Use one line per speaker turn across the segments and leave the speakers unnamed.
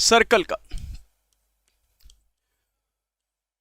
Circle का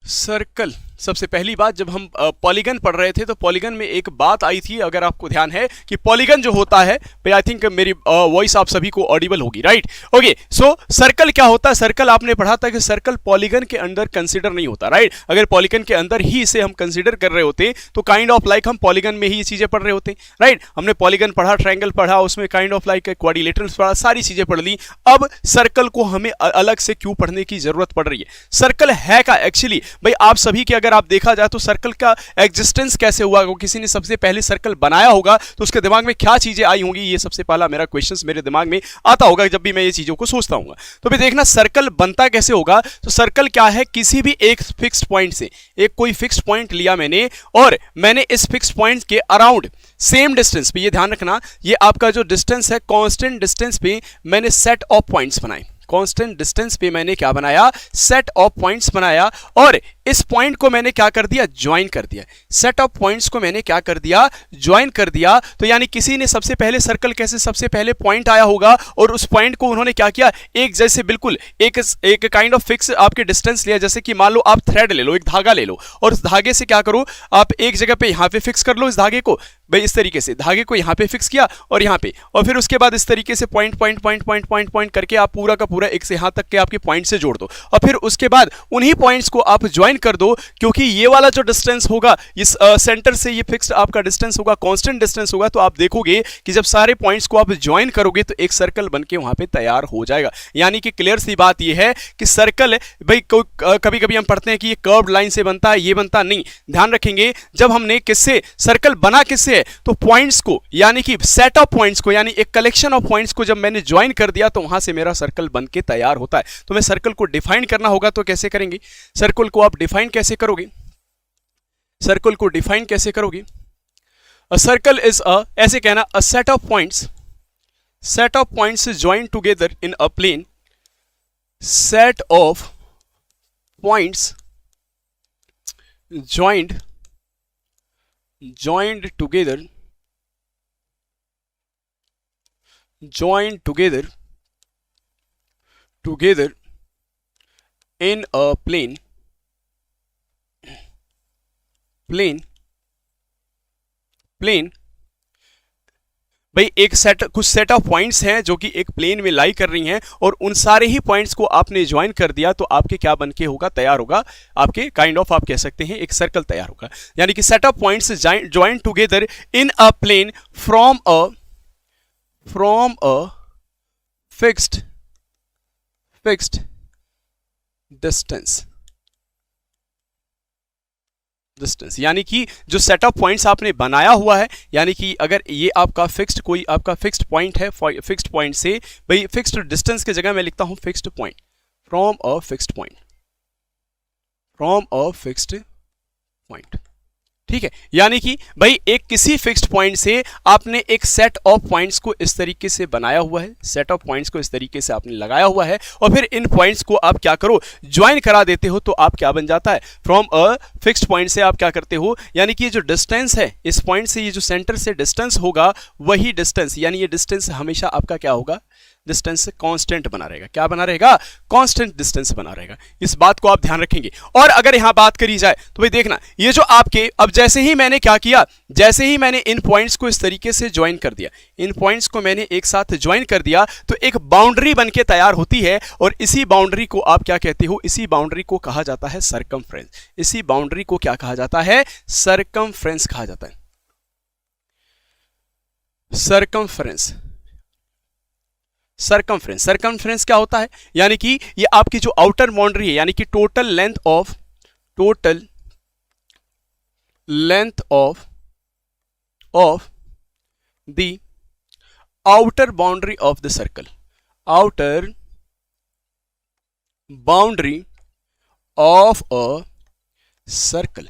circle सबसे पहली बात जब हम पॉलीगन पढ़ रहे थे तो पॉलीगन में एक बात आई थी, अगर आपको ध्यान है कि पॉलीगन जो होता है, आई थिंक मेरी वॉइस आप सभी को ऑडिबल होगी, राइट? ओके, सो सर्कल क्या होता है? सर्कल आपने पढ़ा था कि सर्कल पॉलीगन के अंदर कंसीडर नहीं होता, राइट? अगर पॉलीगन के अंदर ही इसे हम कंसीडर कर रहे होते तो काइंड ऑफ लाइक हम पॉलीगन में ही ये चीजें पढ़ रहे होते, राइट? हमने पॉलीगन पढ़ा, ट्रायंगल पढ़ा, उसमें काइंड ऑफ लाइक क्वाड्रिलेटरल्स पढ़ा, सारी चीजें पढ़ ली। अब सर्कल को हमें अलग से क्यों पढ़ने की जरूरत पड़ रही है? सर्कल है का एक्चुअली भाई आप सभी के, अगर आप देखा जाए तो सर्कल का एग्जिस्टेंस कैसे हुआ? किसी ने सबसे पहले सर्कल बनाया होगा तो उसके दिमाग में क्या चीजें आई होंगी, ये सबसे पहला मेरा क्वेश्चन मेरे दिमाग में आता होगा जब भी मैं ये चीजों को सोचता हूँ। तो भी देखना सर्कल बनता कैसे होगा। तो सर्कल क्या है? किसी भी एक फिक्स्ड पॉइंट से, एक कोई फिक्स्ड पॉइंट लिया मैंने और मैंने इस फिक्स्ड पॉइंट के अराउंड सेम डिस्टेंस पे, ये ध्यान रखना, ये आपका जो डिस्टेंस है कांस्टेंट डिस्टेंस पे मैंने सेट ऑफ पॉइंट्स बनाए। कांस्टेंट डिस्टेंस पे मैंने क्या बनाया? सेट ऑफ पॉइंट्स बनाया और इस पॉइंट को मैंने क्या कर दिया? ज्वाइन कर दिया। सेट ऑफ पॉइंट्स को मैंने क्या कर दिया? ज्वाइन कर दिया। तो यानी किसी ने सबसे पहले सर्कल कैसे, सबसे पहले पॉइंट आया होगा और उस पॉइंट को उन्होंने क्या किया? एक जैसे बिल्कुल एक काइंड ऑफ फिक्स आपके डिस्टेंस लिया। जैसे कि मान लो आप थ्रेड ले लो, एक धागा ले लो और उस धागे से क्या करो, आप एक जगह पे यहां पे फिक्स कर लो इस धागे को, भाई इस तरीके से धागे को यहां पे फिक्स किया और यहां पे, और फिर उसके बाद इस तरीके से point point point point point point करके आप पूरा का पूरा एक से यहां तक के आपके पॉइंट से जोड़ दो और फिर उसके बाद उन्हीं पॉइंट्स को आप ज्वाइन कर दो। क्योंकि ये वाला जो डिस्टेंस होगा इस सेंटर से, ये फिक्स्ड आपका डिस्टेंस होगा, कांस्टेंट डिस्टेंस होगा, तो आप देखोगे कि जब सारे पॉइंट्स को आप ज्वाइन करोगे तो एक सर्कल बनके वहां पे तैयार हो जाएगा। यानी कि क्लियर सी बात ये है कि सर्कल भाई कभी कभी हम पढ़ते हैं कि ये कर्व्ड लाइन से बनता है, ये बनता नहीं। ध्यान रखेंगे जब हमने किससे सर्कल बना, किससे है? तो पॉइंट्स को, यानी कि सेट ऑफ पॉइंट्स को, यानी एक कलेक्शन ऑफ पॉइंट्स को जब मैंने ज्वाइन कर दिया तो वहां से मेरा सर्कल बनके तैयार होता है। तो मैं सर्कल को डिफाइन करना होगा तो कैसे करेंगे? सर्कल को आप डिफाइन कैसे करोगे? सर्कल को डिफाइन कैसे करोगे? अ सर्कल इज अ, ऐसे कहना, a set of points join together in a plane, set of points joined together in a plane भाई एक सेट, कुछ सेट ऑफ पॉइंट्स हैं जो कि एक प्लेन में लाई कर रही हैं और उन सारे ही पॉइंट्स को आपने ज्वाइन कर दिया तो आपके क्या बनके होगा? तैयार होगा आपके काइंड ऑफ, आप कह सकते हैं एक सर्कल तैयार होगा। यानी कि set of points join together in a plane from a fixed distance. यानी कि जो सेट ऑफ पॉइंट्स आपने बनाया हुआ है, यानी कि अगर ये आपका फिक्स्ड, कोई आपका फिक्स्ड पॉइंट है, फिक्स्ड पॉइंट से भाई फिक्स्ड डिस्टेंस की जगह मैं लिखता हूं fixed point, from a fixed point, ठीक है? यानी कि भाई एक किसी फिक्स्ड पॉइंट से आपने एक सेट ऑफ पॉइंट्स को इस तरीके से बनाया हुआ है, सेट ऑफ पॉइंट्स को इस तरीके से आपने लगाया हुआ है और फिर इन पॉइंट्स को आप क्या करो? ज्वाइन करा देते हो। तो आप क्या बन जाता है? फ्रॉम अ फिक्स्ड पॉइंट से आप क्या करते हो? यानी कि ये जो डिस्टेंस है इस पॉइंट से, ये जो सेंटर से डिस्टेंस होगा वही डिस्टेंस, यानी ये डिस्टेंस हमेशा आपका क्या होगा? डिस्टेंस कांस्टेंट बना रहेगा। क्या बना रहेगा? कांस्टेंट डिस्टेंस बना रहेगा। इस बात को आप ध्यान रखेंगे। और अगर यहां बात करी जाए तो भाई देखना, ये जो आपके, अब जैसे ही मैंने क्या किया, जैसे ही मैंने इन पॉइंट्स को इस तरीके से ज्वाइन कर दिया, इन पॉइंट्स को मैंने एक साथ ज्वाइन कर दिया तो एक बाउंड्री बनके तैयार होती है और इसी बाउंड्री को आप क्या कहते हो? इसी बाउंड्री को कहा जाता है सर्कमफ्रेंस। इसी बाउंड्री को क्या कहा जाता है? सर्कमफ्रेंस कहा जाता है। सर्कमफ्रेंस क्या होता है? यानी कि ये आपकी जो आउटर बाउंड्री है, यानी कि total length of the outer boundary of the circle, outer boundary of a circle.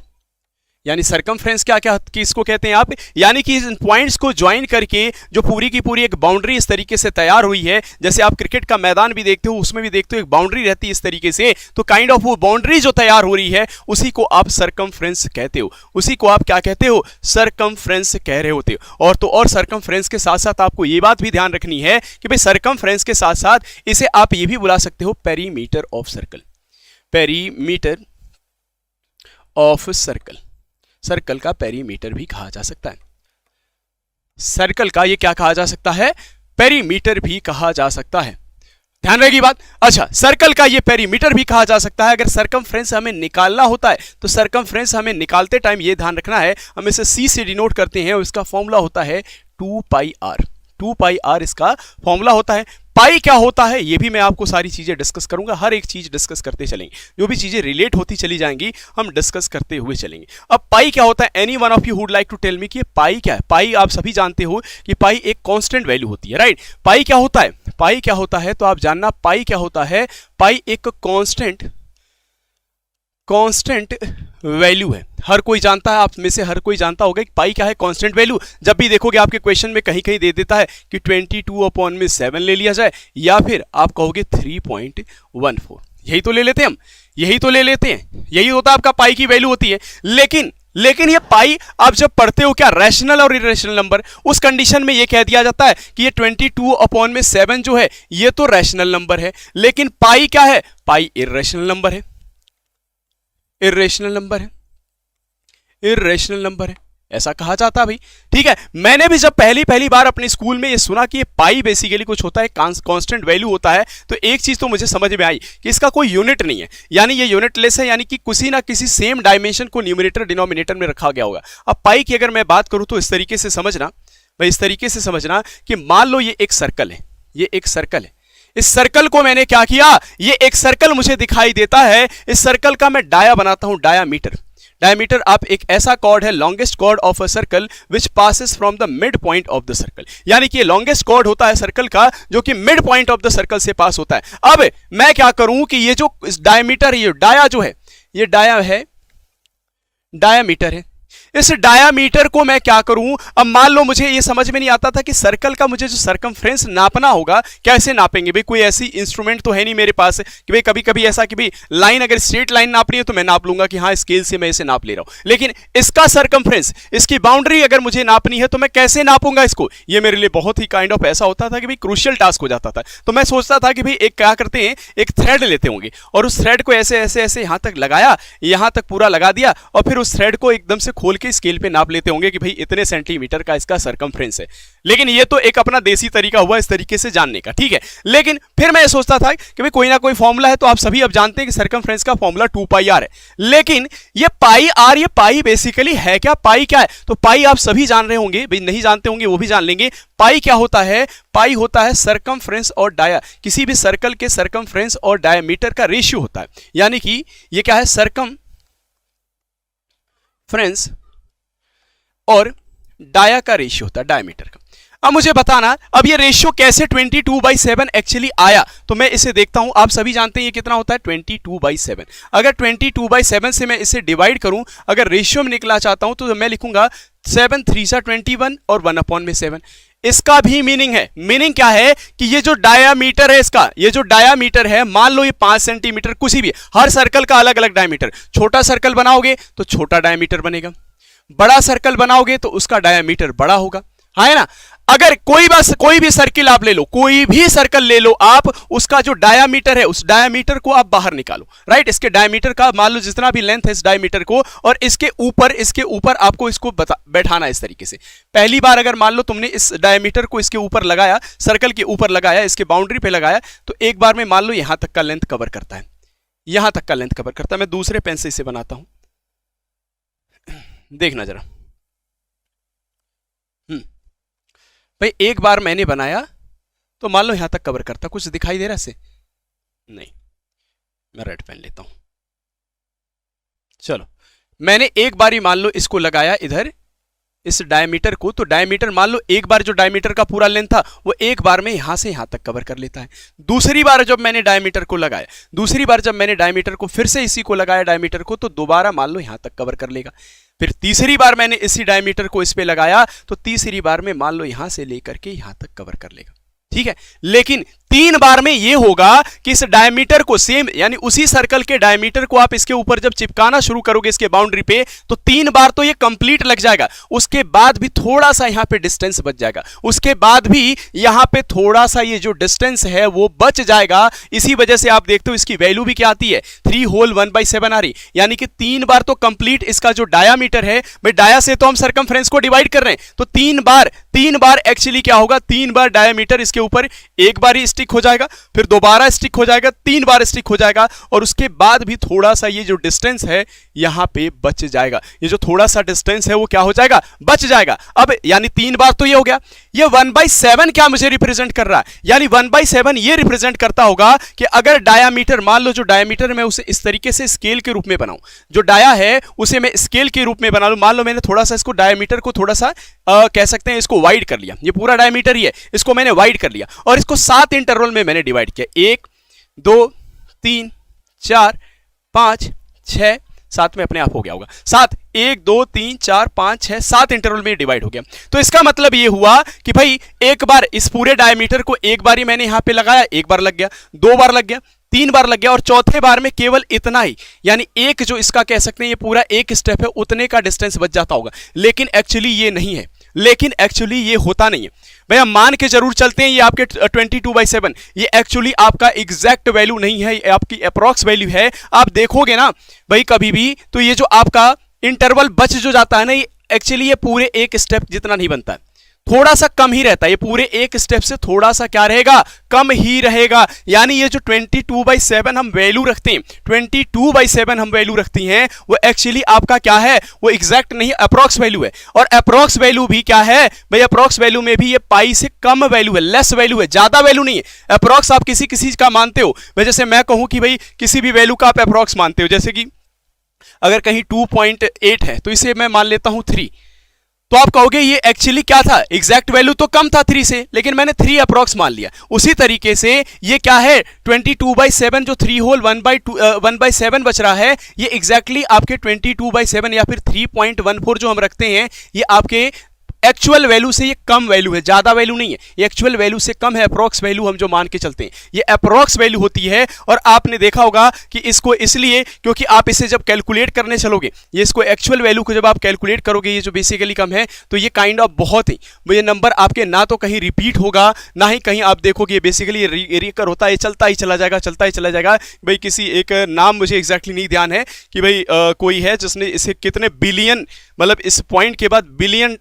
यानी सरकमफ्रेंस क्या क्या किसको कहते हैं आप, यानी कि इन पॉइंट्स को ज्वाइन करके जो पूरी की पूरी एक बाउंड्री इस तरीके से तैयार हुई है, जैसे आप क्रिकेट का मैदान भी देखते हो उसमें भी देखते हो एक बाउंड्री रहती है इस तरीके से, तो काइंड ऑफ वो बाउंड्री जो तैयार हो रही है उसी को आप सरकमफ्रेंस कहते हो, उसी को आप क्या कहते हो, सरकमफ्रेंस कह रहे होते हो। और तो और सरकमफ्रेंस के साथ साथ आपको ये बात भी ध्यान रखनी है कि भाई सरकमफ्रेंस के साथ साथ इसे आप ये भी बुला सकते हो perimeter of circle, perimeter of circle, circle का पेरीमीटर भी कहा जा सकता है, सर्कल का ये क्या कहा जा सकता है, पेरीमीटर भी कहा जा सकता है, ध्यान रहेगी बात। अच्छा, सर्कल का ये पेरीमीटर भी कहा जा सकता है। अगर सरकमफ्रेंस हमें निकालना होता है तो सरकमफ्रेंस हमें निकालते टाइम ये ध्यान रखना है, हम इसे सी से डिनोट करते हैं और इसका फॉर्मूला होता है 2 पाई आर, 2 पाई आर इसका फॉर्मूला होता है। पाई क्या होता है ये भी मैं आपको सारी चीजें डिस्कस करूंगा, हर एक चीज डिस्कस करते चलेंगे, जो भी चीजें रिलेट होती चली जाएंगी हम डिस्कस करते हुए चलेंगे। अब पाई क्या होता है, any one of you would like to tell me कि पाई क्या है। पाई आप सभी जानते हो कि पाई एक कांस्टेंट वैल्यू होती है, राइट। पाई क्या होता है, पाई क्या होता है, तो आप जानना पाई क्या होता है, पाई एक कांस्टेंट वैल्यू है। हर कोई जानता है, आप में से हर कोई जानता होगा कि पाई क्या है, कांस्टेंट वैल्यू। जब भी देखोगे आपके क्वेश्चन में कहीं कहीं दे देता है कि 22/7 ले लिया जाए, या फिर आप कहोगे 3.14, यही तो ले लेते हैं हम, यही तो ले लेते हैं, यही होता है आपका पाई की वैल्यू होती है। लेकिन ये पाई आप जब पढ़ते हो क्या, रैशनल और इरेशनल नंबर, उस कंडीशन में ये कह दिया जाता है कि ये 22/7 जो है ये तो रैशनल नंबर है, लेकिन पाई क्या है, पाई इरेशनल नंबर है, इरेशनल नंबर है, इरेशनल नंबर है, ऐसा कहा जाता है भाई। ठीक है, मैंने भी जब पहली बार अपने स्कूल में ये सुना कि ये पाई बेसिकली कुछ होता है, कांस्टेंट वैल्यू होता है, तो एक चीज तो मुझे समझ में आई कि इसका कोई यूनिट नहीं है, यानी ये यूनिटलेस है, यानी कि किसी ना किसी सेम डायमेंशन को न्यूमरेटर डिनोमिनेटर में रखा गया होगा। अब पाई की अगर मैं बात करूं तो इस तरीके से समझना भाई, इस तरीके से समझना कि मान लो ये एक सर्कल है, ये एक सर्कल है, इस सर्कल को मैंने क्या किया, ये एक सर्कल मुझे दिखाई देता है, इस सर्कल का मैं डाया बनाता हूं, डायामीटर। डायमीटर आप एक ऐसा कॉर्ड है, longest chord of a circle which passes from the mid point of the circle, यानी कि लॉन्गेस्ट कॉर्ड होता है सर्कल का जो कि mid point of the circle से पास होता है। अब मैं क्या करूं कि ये जो डायमीटर, ये डाया जो है, ये डाया है, डायामीटर है, इस डायामीटर को मैं क्या करूं, अब मान लो मुझे ये समझ में नहीं आता था कि सर्कल का मुझे जो सरकमफ्रेंस नापना होगा कैसे नापेंगे भाई, कोई ऐसी इंस्ट्रूमेंट तो है नहीं मेरे पास कि भाई कभी कभी ऐसा कि भाई लाइन, अगर स्ट्रेट लाइन नापनी है तो मैं नाप लूंगा कि हाँ स्केल से मैं इसे नाप ले रहा हूं, लेकिन इसका सरकमफ्रेंस, इसकी बाउंड्री अगर मुझे नापनी है तो मैं कैसे नापूंगा इसको, ये मेरे लिए बहुत ही काइंड ऑफ ऐसा होता था कि भाई क्रूशियल टास्क हो जाता था। तो मैं सोचता था कि भाई एक क्या करते हैं, एक थ्रेड लेते होंगे और उस थ्रेड को ऐसे ऐसे ऐसे यहां तक लगाया, यहां तक पूरा लगा दिया, और फिर उस थ्रेड को एकदम से खोल के स्केल पे नाप लेते होंगे कि भाई इतने सेंटीमीटर का इसका सरकमफ्रेंस है। लेकिन ये तो एक अपना देसी तरीका हुआ इस तरीके से जानने का, ठीक है। लेकिन फिर मैं सोचता था कि भाई कोई ना कोई फॉर्मूला है, तो आप सभी अब जानते हैं कि सरकमफ्रेंस का फॉर्मूला 2 पाई आर है। लेकिन ये पाई आर, ये पाई बेसिकली है क्या, पाई क्या है, तो पाई आप सभी जान रहे होंगे, भाई नहीं जानते होंगे वो भी जान लेंगे। पाई क्या होता है, पाई होता है सरकमफ्रेंस और डाया, किसी भी सर्कल के सरकमफ्रेंस और डायमीटर का रेशियो होता है, यानी कि ये क्या है, सरकमफ्रेंस और डाया का रेशियो होता है, डायमीटर का। अब मुझे बताना, अब ये रेशियो कैसे 22/7 एक्चुअली आया, तो मैं इसे देखता हूं। आप सभी जानते हैं ये कितना होता है, 22/7। अगर 22/7 से मैं इसे डिवाइड करूं, अगर रेशियो में निकला चाहता हूं तो मैं लिखूंगा 7 3 21 और 1/7। इसका भी मीनिंग है, मीनिंग क्या है कि ये जो डायामीटर है इसका, ये जो डायामीटर है, मान लो ये 5 सेंटीमीटर, कुछ भी, हर सर्कल का अलग अलग डायमीटर, छोटा सर्कल बनाओगे तो छोटा डायमीटर बनेगा, बड़ा सर्कल बनाओगे तो उसका डायमीटर बड़ा होगा, है ना। अगर कोई भी सर्किल आप ले लो, कोई भी सर्कल ले लो आप, उसका जो डायामीटर है उस डायामीटर को आप बाहर निकालो, राइट। इसके डायामीटर का मान लो जितना भी लेंथ है इस डायामीटर को, और इसके ऊपर आपको इसको बैठाना इस तरीके से। पहली बार अगर मान लो तुमने इस डायामीटर को इसके ऊपर लगाया, सर्कल के ऊपर लगाया, इसके बाउंड्री पे लगाया, तो एक बार में मान लो यहां तक का लेंथ कवर करता है, यहां तक का लेंथ कवर करता है। मैं दूसरे पेन से इसे बनाता हूं, देखना जरा। भाई एक बार मैंने बनाया तो मान लो यहां तक कवर करता, कुछ दिखाई दे रहा है इसे, नहीं, मैं रेड पेन लेता हूं। चलो, मैंने एक बार ही मान लो इसको लगाया इधर, इस डायमीटर को, तो डायमीटर मान लो एक बार जो डायमीटर का पूरा लेंथ था वो एक बार में यहां से यहां तक कवर कर लेता है। दूसरी बार जब मैंने डायमीटर को लगाया, दूसरी बार जब मैंने डायमीटर को फिर से इसी को लगाया डायमीटर को, तो दोबारा मान लो यहां तक कवर कर लेगा। फिर तीसरी बार मैंने इसी डायमीटर को इस पे लगाया तो तीसरी बार में मान लो यहां से लेकर के यहां तक कवर कर लेगा, ठीक है। लेकिन 3 बार में यह होगा कि इस डायमीटर को सेम यानी उसी सर्कल के डायमीटर को आप इसके ऊपर जब चिपकाना शुरू करोगे इसके बाउंड्री पे तो 3 बार तो ये कंप्लीट लग जाएगा, उसके बाद भी थोड़ा सा यहां पे डिस्टेंस बच जाएगा, उसके बाद भी यहां पे थोड़ा सा ये जो डिस्टेंस है वो बच जाएगा। इसी वजह से आप देखते हो इसकी वैल्यू भी क्या आती है 3 होल 1/7 आ रही, यानी कि 3 बार तो कंप्लीट इसका जो डायामीटर है, भाई डाया से तो हम सरकमफ्रेंस को डिवाइड कर रहे हैं, तो 3 बार एक्चुअली क्या होगा 3 बार डायामीटर इसके ऊपर एक बार ही स्टिक हो जाएगा, फिर दोबारा स्टिक हो जाएगा, 3 बार स्टिक हो जाएगा और उसके बाद भी थोड़ा सा ये जो डिस्टेंस है यहां पे बच जाएगा। ये जो थोड़ा सा डिस्टेंस है वो क्या हो जाएगा बच जाएगा। अब यानी 3 बार तो ये हो गया। ये 1/7 क्या मुझे रिप्रेजेंट कर रहा है, यानी 1/7 ये रिप्रेजेंट करता होगा कि अगर डायामीटर मान लो जो डायामीटर मैं उसे इस तरीके से स्केल के रूप में बनाऊं, जो डाया है उसे मैं स्केल के रूप में बना लूं, मान लो मैंने थोड़ा सा इसको डायामीटर को थोड़ा सा कह सकते हैं इसको वाइड कर लिया, ये पूरा डायमीटर ही है, इसको मैंने वाइड कर लिया और इसको 7 इंटरवल में मैंने डिवाइड किया, 1 2 3 4 5 6 7 में अपने आप हो गया होगा 7, 1 2 3 4 5 6 7 इंटरवल में डिवाइड हो गया। तो इसका मतलब ये हुआ कि भाई एक बार इस पूरे डायमीटर को एक बार ही मैंने यहां पे लगाया, एक बार लग गया, 2 बार लग गया, 3 बार लग गया और चौथे बार में केवल इतना ही, यानी एक जो इसका कह सकते हैं ये पूरा एक स्टेप है उतने का डिस्टेंस बच जाता होगा। लेकिन एक्चुअली ये नहीं है, लेकिन एक्चुअली ये होता नहीं है। भैया मान के जरूर चलते हैं ये आपके 22/7 ये एक्चुअली आपका एग्जैक्ट वैल्यू नहीं है, ये आपकी अप्रॉक्स वैल्यू है। आप देखोगे ना भाई कभी भी तो ये जो आपका इंटरवल बच जो जाता है ना ये एक्चुअली ये पूरे एक स्टेप जितना नहीं बनता है, थोड़ा सा कम ही रहता है, ये पूरे एक स्टेप से थोड़ा सा क्या रहेगा कम ही रहेगा। यानी ये जो 22/7 हम वैल्यू रखते हैं 22/7 हम वैल्यू रखती हैं वो एक्चुअली आपका क्या है वो एग्जैक्ट नहीं अप्रॉक्स वैल्यू है। और अप्रॉक्स वैल्यू भी क्या है भाई, अप्रॉक्स वैल्यू में भी ये पाई से कम वैल्यू है, लेस वैल्यू है, ज्यादा वैल्यू नहीं है। अप्रॉक्स आप किसी किसी का मानते हो, जैसे मैं कहूं कि भाई किसी भी वैल्यू का आप अप्रॉक्स मानते हो, जैसे कि अगर कहीं 2.8 है तो इसे मैं मान लेता हूं 3, तो आप कहोगे ये एक्चुअली क्या था एग्जैक्ट वैल्यू तो कम था 3 से, लेकिन मैंने 3 अप्रॉक्स मान लिया। उसी तरीके से ये क्या है 22/7 जो 3 होल 1/7 बच रहा है ये एग्जैक्टली आपके 22/7 या फिर 3.14 जो हम रखते हैं ये आपके एक्चुअल वैल्यू से ये कम वैल्यू है, ज्यादा वैल्यू नहीं है, ये एक्चुअल वैल्यू से कम है। अप्रॉक्स वैल्यू हम जो मान के चलते हैं ये अप्रॉक्स वैल्यू होती है। और आपने देखा होगा कि इसको इसलिए क्योंकि आप इसे जब कैलकुलेट करने चलोगे ये इसको एक्चुअल वैल्यू को जब आप कैलकुलेट करोगे ये जो बेसिकली कम है तो ये काइंड ऑफ बहुत ही ये नंबर आपके ना तो कहीं रिपीट होगा ना ही कहीं आप देखोगे, ये बेसिकली रिकर होता है, चलता ही चला जाएगा, चलता ही चला जाएगा। भाई किसी एक नाम मुझे एग्जैक्टली नहीं ध्यान है कि भाई कोई है जिसने इसे कितने बिलियन मतलब इस पॉइंट के बाद बिलियन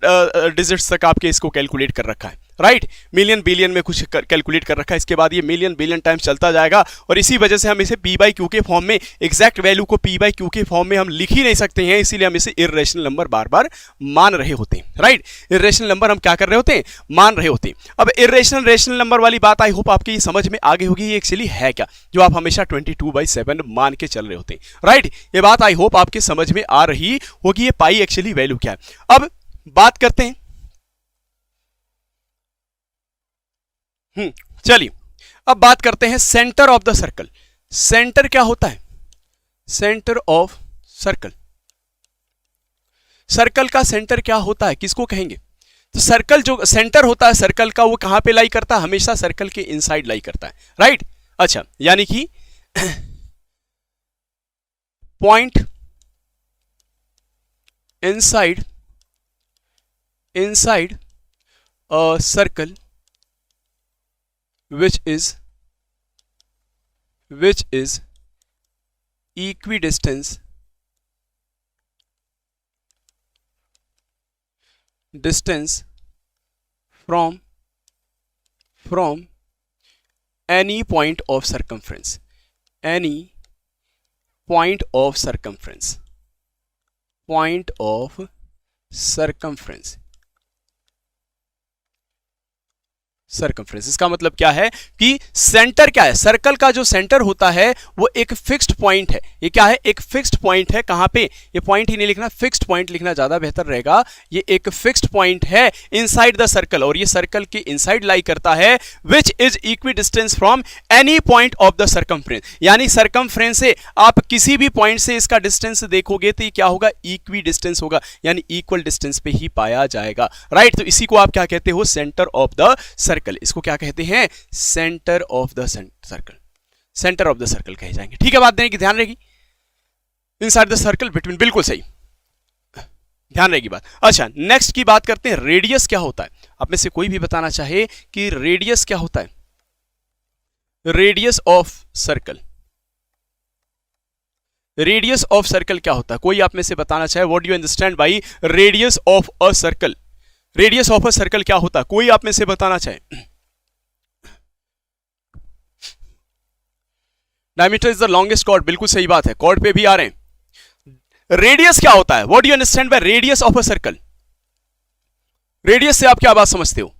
डिजिट्स तक आपके इसको कैलकुलेट कर रखा है, राइट, मिलियन बिलियन में कुछ कैलकुलेट कर रखा है। इसके बाद ये मिलियन बिलियन टाइम्स चलता जाएगा और इसी वजह से हम इसे p/q के फॉर्म में एग्जैक्ट वैल्यू को p/q के फॉर्म में हम लिख ही नहीं सकते हैं, इसीलिए हम इसे इर्रेशनल नंबर बार बार मान रहे होते हैं, राइट। इर्रेशनल नंबर हम क्या कर रहे होते हैं मान रहे होते हैं। अब इर्रेशनल रेशनल नंबर वाली बात आई होप आपकी समझ में आ गई होगी ये एक्चुअली है क्या जो आप हमेशा 22/7 मान के चल रहे होते हैं, राइट। ये बात आई होप आपके समझ में आ रही होगी ये पाई एक्चुअली वैल्यू क्या है। अब बात करते हैं चलिए अब बात करते हैं centre of the circle. Centre क्या होता है, सेंटर ऑफ सर्कल, सर्कल का सेंटर क्या होता है किसको कहेंगे। तो सर्कल जो सेंटर होता है सर्कल का वो कहां पे लाई करता है, हमेशा सर्कल के इनसाइड लाई करता है, राइट। अच्छा यानी कि point inside a circle which is equidistance from any point of circumference, any point of circumference, point of circumference, circumference. इसका मतलब क्या है कि सेंटर क्या है, सर्कल का जो सेंटर होता है वो एक फिक्स्ड पॉइंट है। ये क्या है, एक फिक्स्ड पॉइंट है। कहां पे, ये पॉइंट ही नहीं लिखना, फिक्स्ड पॉइंट लिखना ज्यादा बेहतर रहेगा। ये एक फिक्स्ड पॉइंट है इनसाइड द सर्कल, और ये सर्कल के इनसाइड लाई करता है, which is equi distance from any point of the circumference. यानी सर्कमफ्रेंस से आप किसी भी पॉइंट से इसका डिस्टेंस देखोगे तो ये क्या होगा, इक्वी डिस्टेंस होगा, यानी इक्वल डिस्टेंस पे ही पाया जाएगा, राइट। तो इसी को आप क्या कहते हो, सेंटर ऑफ द सर्कल। इसको क्या कहते हैं, centre of the circle, centre of the circle कहे जाएंगे। ठीक है, बात देने की ध्यान रहेगी, इनसाइड द सर्कल बिटवीन, बिल्कुल सही, ध्यान रहेगी बात। अच्छा, नेक्स्ट की बात करते हैं, रेडियस क्या होता है। आप में से कोई भी बताना चाहे कि रेडियस क्या होता है, radius of circle, radius of circle क्या होता है, कोई आप में से बताना चाहे, what do you understand by radius of a circle, radius of a circle क्या होता है, कोई आप में से बताना चाहे। Diameter is the longest chord, बिल्कुल सही बात है, कॉर्ड पे भी आ रहे हैं। रेडियस क्या होता है, what do you understand by radius of a circle, radius से आप क्या बात समझते हो।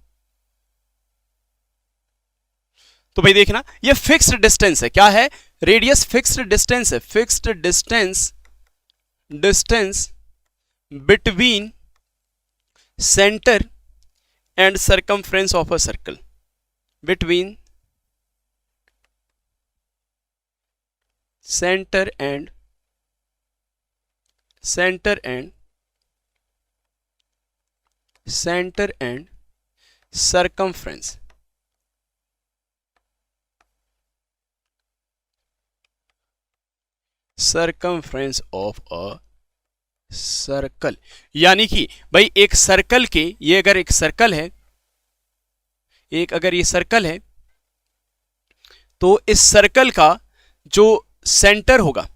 तो भाई देखना, ये फिक्स्ड डिस्टेंस है, क्या है, रेडियस फिक्स्ड डिस्टेंस है, fixed distance, distance between centre and circumference of a circle, between centre and circumference, circumference of a circle. यानी कि भाई एक सर्कल के, ये अगर एक सर्कल है, एक अगर ये सर्कल है, तो इस सर्कल का जो सेंटर होगा,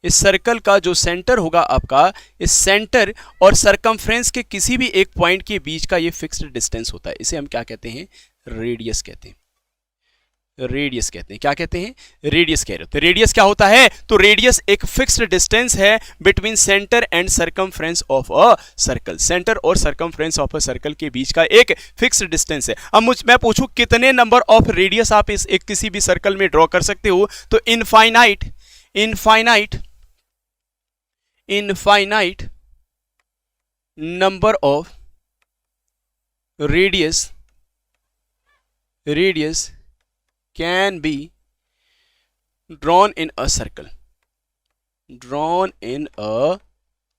इस सर्कल का जो सेंटर होगा आपका, इस सेंटर और सरकमफ्रेंस के किसी भी एक पॉइंट के बीच का ये फिक्स्ड डिस्टेंस होता है, इसे हम क्या कहते हैं, रेडियस कहते हैं, रेडियस कहते हैं। क्या कहते हैं, रेडियस कह रहे हो। तो रेडियस क्या होता है, तो रेडियस एक फिक्स्ड डिस्टेंस है between centre and circumference of a circle, centre और सरकमफ्रेंस ऑफ अ सर्कल के बीच का एक फिक्स्ड डिस्टेंस है। अब मैं पूछूं कितने नंबर ऑफ रेडियस आप इस एक किसी भी सर्कल में ड्रॉ कर सकते हो, तो infinite, infinite, infinite number of radius, radius can be drawn in a circle, drawn in a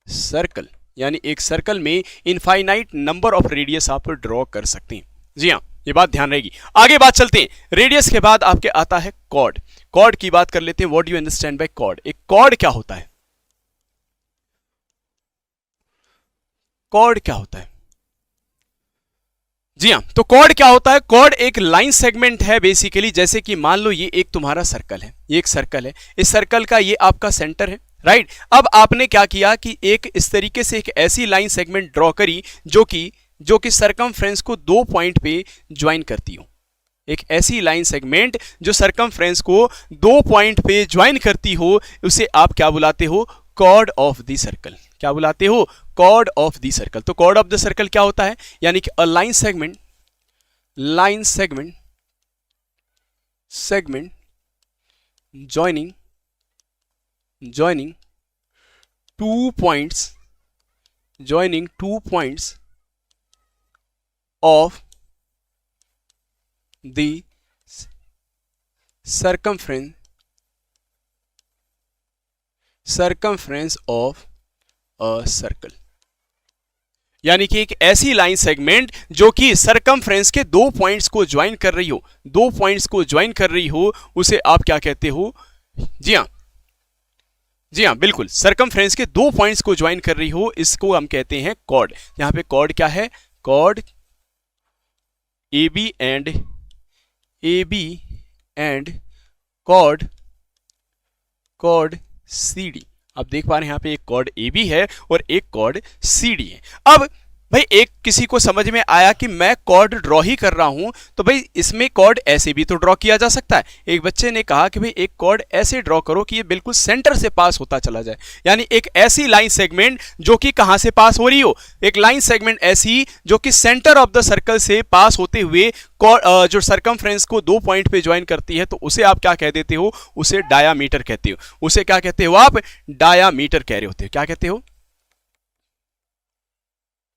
circle, यानी एक सर्कल में इनफाइनाइट नंबर ऑफ रेडियस आप ड्रॉ कर सकते हैं। जी हाँ, ये बात ध्यान रहेगी। आगे बात चलते हैं, रेडियस के बाद आपके आता है कॉर्ड। कॉर्ड की बात कर लेते हैं, what do you understand by chord. एक कॉर्ड क्या होता है, कॉर्ड क्या होता है, जी हाँ, तो कॉर्ड क्या होता है, कॉर्ड एक लाइन सेगमेंट है बेसिकली। जैसे कि मान लो ये एक तुम्हारा सर्कल है, ये एक सर्कल है, इस सर्कल का ये आपका सेंटर है, राइट। अब आपने क्या किया कि एक इस तरीके से एक ऐसी लाइन सेगमेंट ड्रॉ करी जो कि सरकमफ्रेंस को दो पॉइंट पे ज्वाइन करती हो, एक ऐसी लाइन सेगमेंट जो सरकमफ्रेंस को दो पॉइंट पे ज्वाइन करती हो, उसे आप क्या बुलाते हो, कॉर्ड ऑफ द सर्कल। क्या बुलाते हो, कॉर्ड ऑफ द सर्कल। तो कॉर्ड ऑफ द सर्कल क्या होता है, यानी कि a line segment, line segment, segment joining two points, joining 2 points of the circumference of a circle, यानी कि एक ऐसी लाइन सेगमेंट जो कि सरकमफ्रेंस के दो पॉइंट्स को ज्वाइन कर रही हो, दो पॉइंट्स को ज्वाइन कर रही हो, उसे आप क्या कहते हो, जी हाँ बिल्कुल, सरकमफ्रेंस के दो पॉइंट्स को ज्वाइन कर रही हो, इसको हम कहते हैं कॉर्ड। यहां पे कॉर्ड क्या है, chord AB and chord CD। आप देख पा रहे हैं यहां पे एक कॉर्ड AB है और एक कॉर्ड CD है। अब भाई एक किसी को समझ में आया कि मैं कॉर्ड ड्रॉ ही कर रहा हूं, तो भाई इसमें कॉर्ड ऐसे भी तो ड्रॉ किया जा सकता है। एक बच्चे ने कहा कि भाई एक कॉर्ड ऐसे ड्रॉ करो कि ये बिल्कुल सेंटर से पास होता चला जाए, यानी एक ऐसी लाइन सेगमेंट जो कि कहां से पास हो रही हो, एक लाइन सेगमेंट ऐसी जो कि सेंटर ऑफ द सर्कल से पास होते हुए जो सरकमफ्रेंस को 2 पॉइंट पे ज्वाइन करती है, तो उसे आप क्या कह देते हो, उसे डायामीटर कहते हो। उसे क्या कहते हो आप, डायामीटर कह रहे होते हो। क्या कहते हो,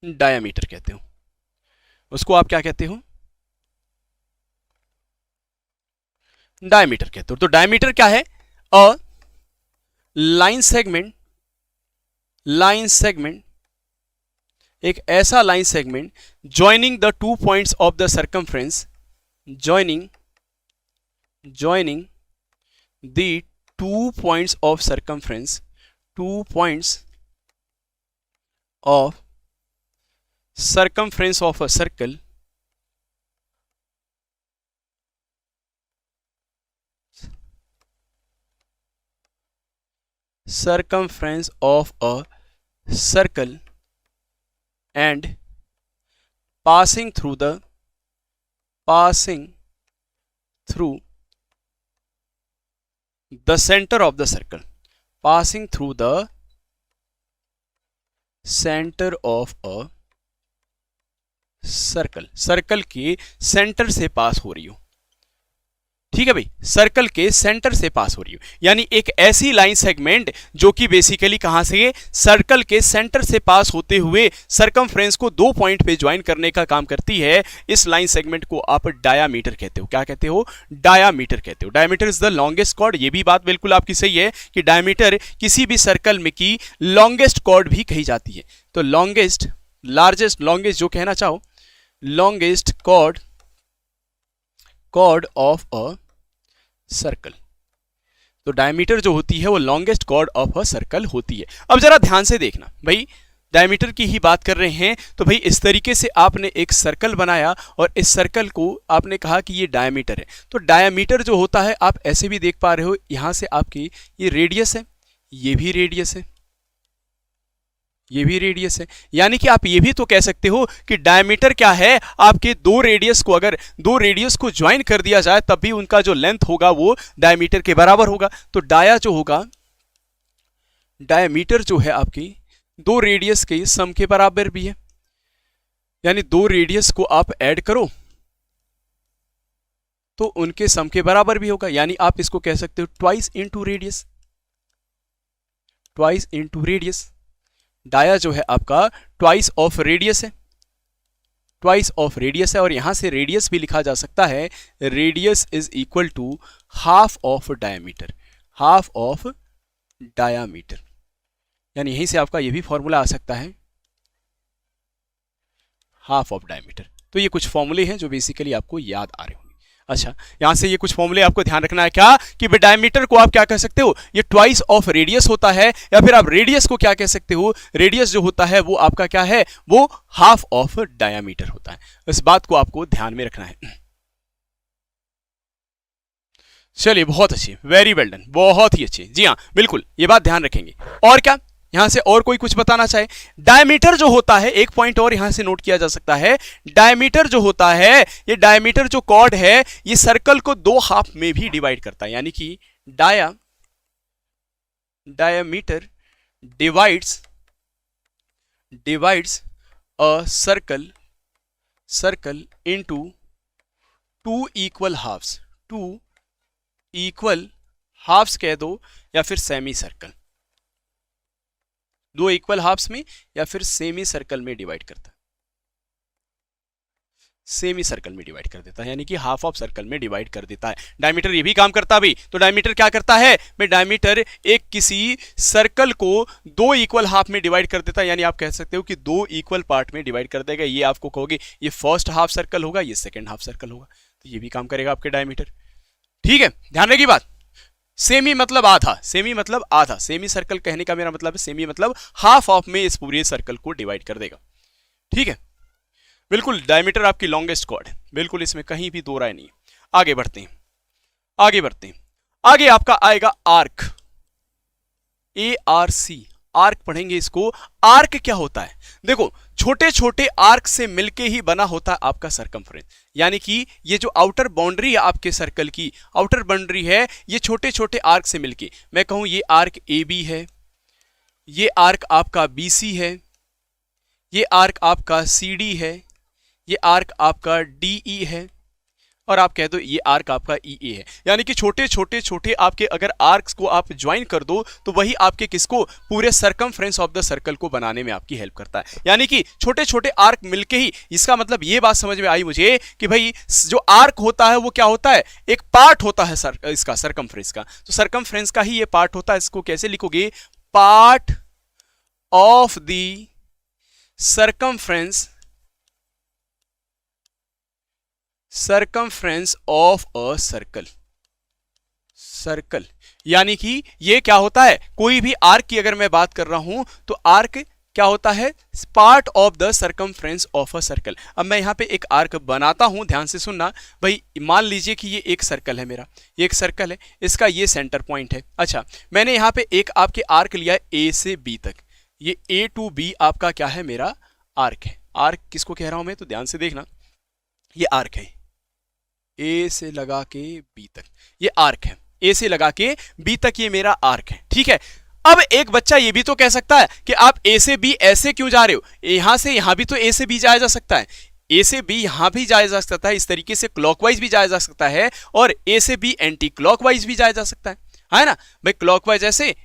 डायामीटर कहते हो। उसको आप क्या कहते हो, डायमीटर कहते हो। तो डायमीटर क्या है, अ लाइन सेगमेंट, एक ऐसा line segment joining the 2 points of the circumference, joining the 2 points of circumference, 2 points of circumference of a circle, circumference of a circle and passing through the center of the circle, passing through the center of a circle के centre से पास हो रही हो। ठीक है भाई, circle के centre से पास हो रही हो, यानी एक ऐसी लाइन सेगमेंट जो कि बेसिकली कहां से, सर्कल के सेंटर से पास होते हुए सरकमफ्रेंस को 2 पॉइंट पे ज्वाइन करने का काम करती है। इस लाइन सेगमेंट को आप डायामीटर कहते हो। क्या कहते हो, डायामीटर कहते हो। Diameter is the longest chord. ये भी बात बिल्कुल आपकी सही है कि डायामीटर किसी भी सर्कल में की लॉन्गेस्ट कॉर्ड भी कही जाती है। तो लॉन्गेस्ट जो कहना चाहो, longest chord of a circle. तो डायमीटर जो होती है वो longest chord of a circle होती है। अब जरा ध्यान से देखना भाई, डायमीटर की ही बात कर रहे हैं, तो भाई इस तरीके से आपने एक सर्कल बनाया और इस सर्कल को आपने कहा कि ये डायमीटर है। तो डायमीटर जो होता है आप ऐसे भी देख पा रहे हो, यहां से आपकी ये रेडियस है, ये भी रेडियस है, ये भी रेडियस है, यानी कि आप ये भी तो कह सकते हो कि डायमीटर क्या है, आपके दो रेडियस को अगर दो रेडियस को ज्वाइन कर दिया जाए तब भी उनका जो लेंथ होगा वो डायमीटर के बराबर होगा। तो डाया जो होगा, डायमीटर जो है आपकी दो रेडियस के सम के बराबर भी है, यानी दो रेडियस को आप ऐड करो तो उनके सम के बराबर भी होगा, यानी आप इसको कह सकते हो twice into radius, twice into radius. Dia जो है आपका ट्वाइस ऑफ रेडियस है, ट्वाइस ऑफ रेडियस है, और यहां से रेडियस भी लिखा जा सकता है, radius is equal to half of diameter, half of diameter, यानी यहीं से आपका ये भी फॉर्मूला आ सकता है, हाफ ऑफ डायमीटर। तो ये कुछ फॉर्मूले हैं जो बेसिकली आपको याद आ रहे होंगे। अच्छा, यहां से ये कुछ फॉर्मूले आपको ध्यान रखना है क्या, कि डायमीटर को आप क्या कह सकते हो, ये ट्वाइस ऑफ रेडियस होता है, या फिर आप रेडियस को क्या कह सकते हो, रेडियस जो होता है वो आपका क्या है, वो हाफ ऑफ डायमीटर होता है। इस बात को आपको ध्यान में रखना है। चलिए, बहुत अच्छी, वेरी वेल डन, बहुत ही अच्छी। जी हाँ, बिल्कुल ये बात ध्यान रखेंगे। और क्या यहां से और कोई कुछ बताना चाहे, डायमीटर जो होता है, एक पॉइंट और यहां से नोट किया जा सकता है, डायमीटर जो होता है, ये डायमीटर जो कॉर्ड है ये सर्कल को दो हाफ में भी डिवाइड करता है, यानी कि diameter divides a circle into two equal halves, two equal halves कह दो या फिर सेमी सर्कल, दो इक्वल हाफ्स में या फिर सेमी सर्कल में डिवाइड करता है, सेमी सर्कल में डिवाइड कर देता है, यानी कि हाफ ऑफ सर्कल में डिवाइड कर देता है। डायमीटर ये भी काम करता है भाई। तो डायमीटर क्या करता है भाई, डायमीटर एक किसी सर्कल को दो इक्वल हाफ में डिवाइड कर देता है, यानी आप कह सकते हो कि दो इक्वल पार्ट में डिवाइड कर देगा। ये आपको कहोगे ये फर्स्ट हाफ सर्कल होगा, ये सेकेंड हाफ सर्कल होगा, तो ये भी काम करेगा आपके डायमीटर। ठीक है, ध्यान रखिए बात। सेमी मतलब आधा, सेमी मतलब आधा, सेमी सर्कल कहने का मेरा मतलब है सेमी मतलब हाफ ऑफ में इस पूरे सर्कल को डिवाइड कर देगा। ठीक है, बिल्कुल डायमीटर आपकी लॉन्गेस्ट कॉर्ड है, बिल्कुल इसमें कहीं भी दो राय नहीं है। आगे बढ़ते हैं, आगे बढ़ते हैं। आगे आपका आएगा आर्क, ARC, आर्क पढ़ेंगे इसको। आर्क क्या होता है, देखो छोटे छोटे आर्क से मिलके ही बना होता है आपका सरकमफ्रेंस। यानी कि ये जो आउटर बाउंड्री है आपके सर्कल की, आउटर बाउंड्री है, ये छोटे छोटे आर्क से मिलके, मैं कहूं ये आर्क ए बी है, ये आर्क आपका बी सी है, ये आर्क आपका सी डी है, ये आर्क आपका डी ई है, और आप कह दो ये आर्क आपका ई ए है। यानी कि छोटे छोटे छोटे आपके अगर आर्क्स को आप ज्वाइन कर दो तो वही आपके किसको, पूरे सरकमफ्रेंस ऑफ द सर्कल को बनाने में आपकी हेल्प करता है। यानी कि छोटे छोटे आर्क मिलके ही, इसका मतलब ये बात समझ में आई मुझे कि भाई जो आर्क होता है वो क्या होता है, एक पार्ट होता है इसका सरकमफ्रेंस का, तो सरकमफ्रेंस का ही ये पार्ट होता है। इसको कैसे लिखोगे, part of the circumference of a circle. यानी कि ये क्या होता है, कोई भी आर्क की अगर मैं बात कर रहा हूं तो आर्क क्या होता है, part of the circumference of a circle. अब मैं यहां पे एक आर्क बनाता हूं, ध्यान से सुनना भाई। मान लीजिए कि ये एक सर्कल है मेरा, ये एक सर्कल है, इसका ये सेंटर पॉइंट है। अच्छा, मैंने यहां पे एक आपके आर्क लिया है ए से बी तक, ये ए टू बी आपका क्या है, मेरा आर्क है। आर्क किसको कह रहा हूं मैं, तो ध्यान से देखना, ये आर्क है, ए से लगा के बी तक ये आर्क है, ए से लगा के बी तक ये मेरा आर्क है, ठीक है। अब एक बच्चा ये भी तो कह सकता है कि आप ए से बी ऐसे क्यों जा रहे हो, यहां से यहां भी तो ए से बी जाया जा सकता है, ए से बी यहां भी जाया जा सकता है, इस तरीके से क्लॉकवाइज भी जाया जा सकता है, और ए से बी एंटी क्लॉकवाइज भी जाया जा सकता है ना भाई। क्लॉकवाइज ऐसे,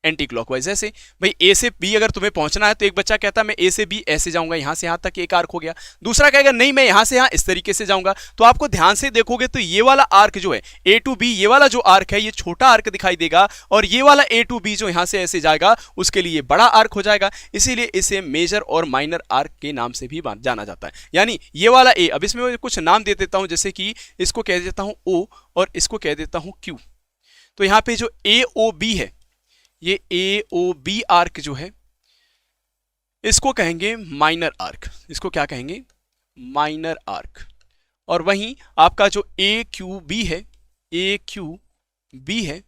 एंटी क्लॉकवाइज ऐसे। भाई ए से बी अगर तुम्हें पहुंचना है तो एक बच्चा कहता है मैं ए से बी ऐसे जाऊंगा, यहां से यहां तक एक आर्क हो गया। दूसरा कहेगा नहीं मैं यहां से यहां इस तरीके से जाऊंगा। तो आपको ध्यान से देखोगे तो ये वाला आर्क जो है ए टू बी, ये वाला जो आर्क है ये छोटा आर्क दिखाई देगा, और ये वाला ए टू बी जो यहां से ऐसे जाएगा उसके लिए बड़ा आर्क हो जाएगा। इसीलिए इसे मेजर और माइनर आर्क के नाम से भी जाना जाता है। यानी ये वाला ए, अब इसमें मैं कुछ नाम दे देता हूं, जैसे कि इसको कह देता हूं ओ और इसको कह देता हूं क्यू। तो यहां पे जो ए ओ बी है, ये ए ओ बी आर्क जो है इसको कहेंगे माइनर आर्क, इसको क्या कहेंगे, माइनर आर्क। और वहीं आपका जो ए क्यू बी है, ए क्यू बी है,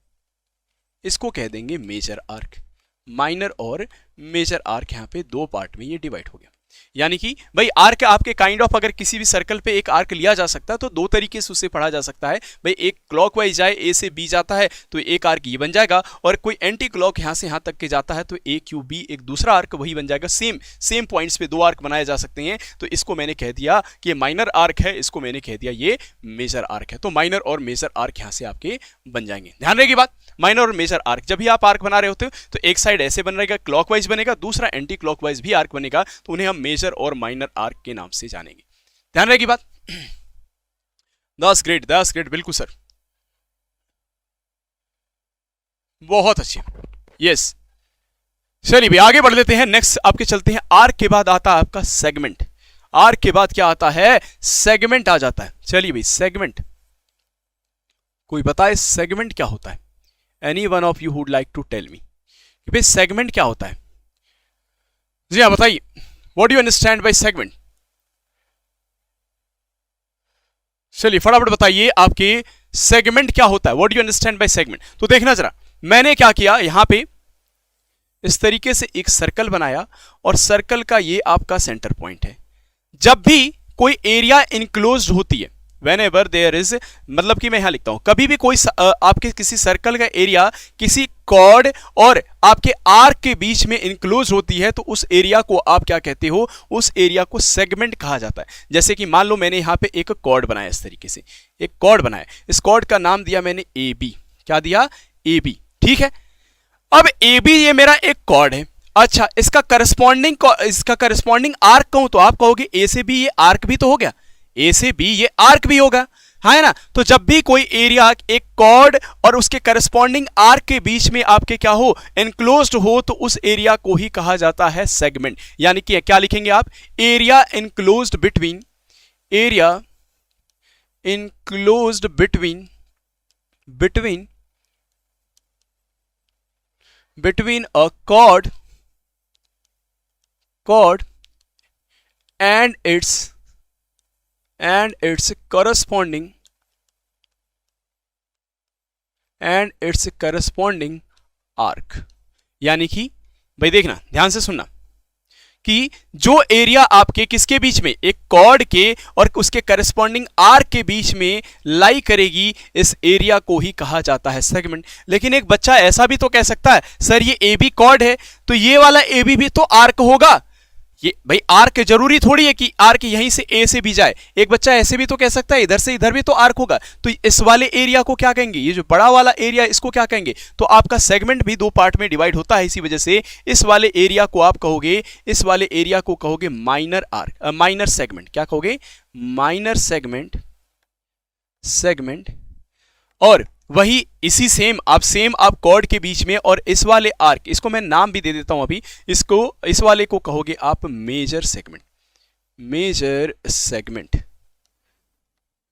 इसको कह देंगे मेजर आर्क। माइनर और मेजर आर्क यहां पे दो पार्ट में ये डिवाइड हो गया। यानी कि भाई आर्क आपके काइंड ऑफ, अगर किसी भी सर्कल पे एक आर्क लिया जा सकता है तो दो तरीके से उसे पढ़ा जा सकता है। भाई एक क्लॉकवाइज जाए, ए से बी जाता है तो एक आर्क ये बन जाएगा, और कोई एंटी क्लॉक यहां से यहां तक के जाता है तो ए क्यू बी एक दूसरा आर्क वही बन जाएगा। सेम पॉइंट्स पे दो आर्क बनाए जा सकते हैं। तो इसको मैंने कह दिया कि ये माइनर आर्क है, इसको मैंने कह दिया ये मेजर आर्क है। तो माइनर और मेजर आर्क यहां से आपके बन जाएंगे। ध्यान रहेगी बात, माइनर और मेजर आर्क जब भी आप आर्क बना रहे होते हो तो एक साइड ऐसे बन रहेगा, क्लॉकवाइज बनेगा, दूसरा एंटी क्लॉकवाइज भी आर्क बनेगा, तो उन्हें हम मेजर और माइनर आर्क के नाम से जानेंगे। ध्यान रहेगी बात। दैट्स ग्रेट, बिल्कुल सर, बहुत अच्छे, यस। चलिए भाई आगे बढ़ लेते हैं, नेक्स्ट आपके चलते हैं। आर्क के बाद आता है आपका सेगमेंट। आर्क के बाद क्या आता है, सेगमेंट आ जाता है। चलिए भाई सेगमेंट, कोई बताए सेगमेंट क्या होता है? Any one of you would like to tell me कि भाई सेगमेंट क्या होता है? जी हाँ बताइए, what do you understand by segment? चलिए फटाफट बताइए आपके सेगमेंट क्या होता है, what do you understand by segment? तो देखना जरा, मैंने क्या किया, यहां पे इस तरीके से एक सर्कल बनाया और सर्कल का ये आपका सेंटर पॉइंट है। जब भी कोई एरिया इनक्लोज्ड होती है, Whenever there is, मतलब कि मैं यहां लिखता हूं, कभी भी कोई आपके किसी सर्कल का एरिया किसी कॉर्ड और आपके आर्क के बीच में इनक्लोज होती है तो उस एरिया को आप क्या कहते हो, उस एरिया को सेगमेंट कहा जाता है। जैसे कि मान लो मैंने यहां पे एक कॉर्ड बनाया, इस तरीके से एक कॉर्ड बनाया, इस कॉर्ड का नाम दिया मैंने ए बी। क्या दिया? ए बी, ठीक है। अब ए बी ये मेरा एक कॉर्ड है। अच्छा, इसका करस्पॉन्डिंग आर्क कहूं तो आप कहोगे ए से बी ये आर्क भी तो हो गया, ए से बी ये आर्क भी होगा, है ना। तो जब भी कोई एरिया एक कॉर्ड और उसके करस्पॉन्डिंग आर्क के बीच में आपके क्या हो, एनक्लोज्ड हो, तो उस एरिया को ही कहा जाता है सेगमेंट। यानी कि क्या लिखेंगे आप, area enclosed between, area enclosed between a cord and its corresponding arc। यानी कि भाई देखना, ध्यान से सुनना कि जो एरिया आपके किसके बीच में, एक कॉर्ड के और उसके करस्पॉन्डिंग आर्क के बीच में लाई करेगी, इस एरिया को ही कहा जाता है सेगमेंट। लेकिन एक बच्चा ऐसा भी तो कह सकता है, सर ये ए बी कॉर्ड है तो ये वाला ए बी भी तो आर्क होगा। ये भाई आर्क जरूरी थोड़ी है कि आर्क यहीं से ए से भी जाए। एक बच्चा ऐसे भी तो कह सकता है इधर से इधर भी तो आर्क होगा। तो इस वाले एरिया को क्या कहेंगे, ये जो बड़ा वाला एरिया इसको क्या कहेंगे। तो आपका सेगमेंट भी दो पार्ट में डिवाइड होता है, इसी वजह से इस वाले एरिया को आप कहोगे, इस वाले एरिया को कहोगे माइनर आर्क, माइनर सेगमेंट। क्या कहोगे, माइनर सेगमेंट, सेगमेंट। और वही इसी सेम आप कॉर्ड के बीच में और इस वाले आर्क, इसको मैं नाम भी दे देता हूं अभी, इसको इस वाले को कहोगे आप major segment, major segment,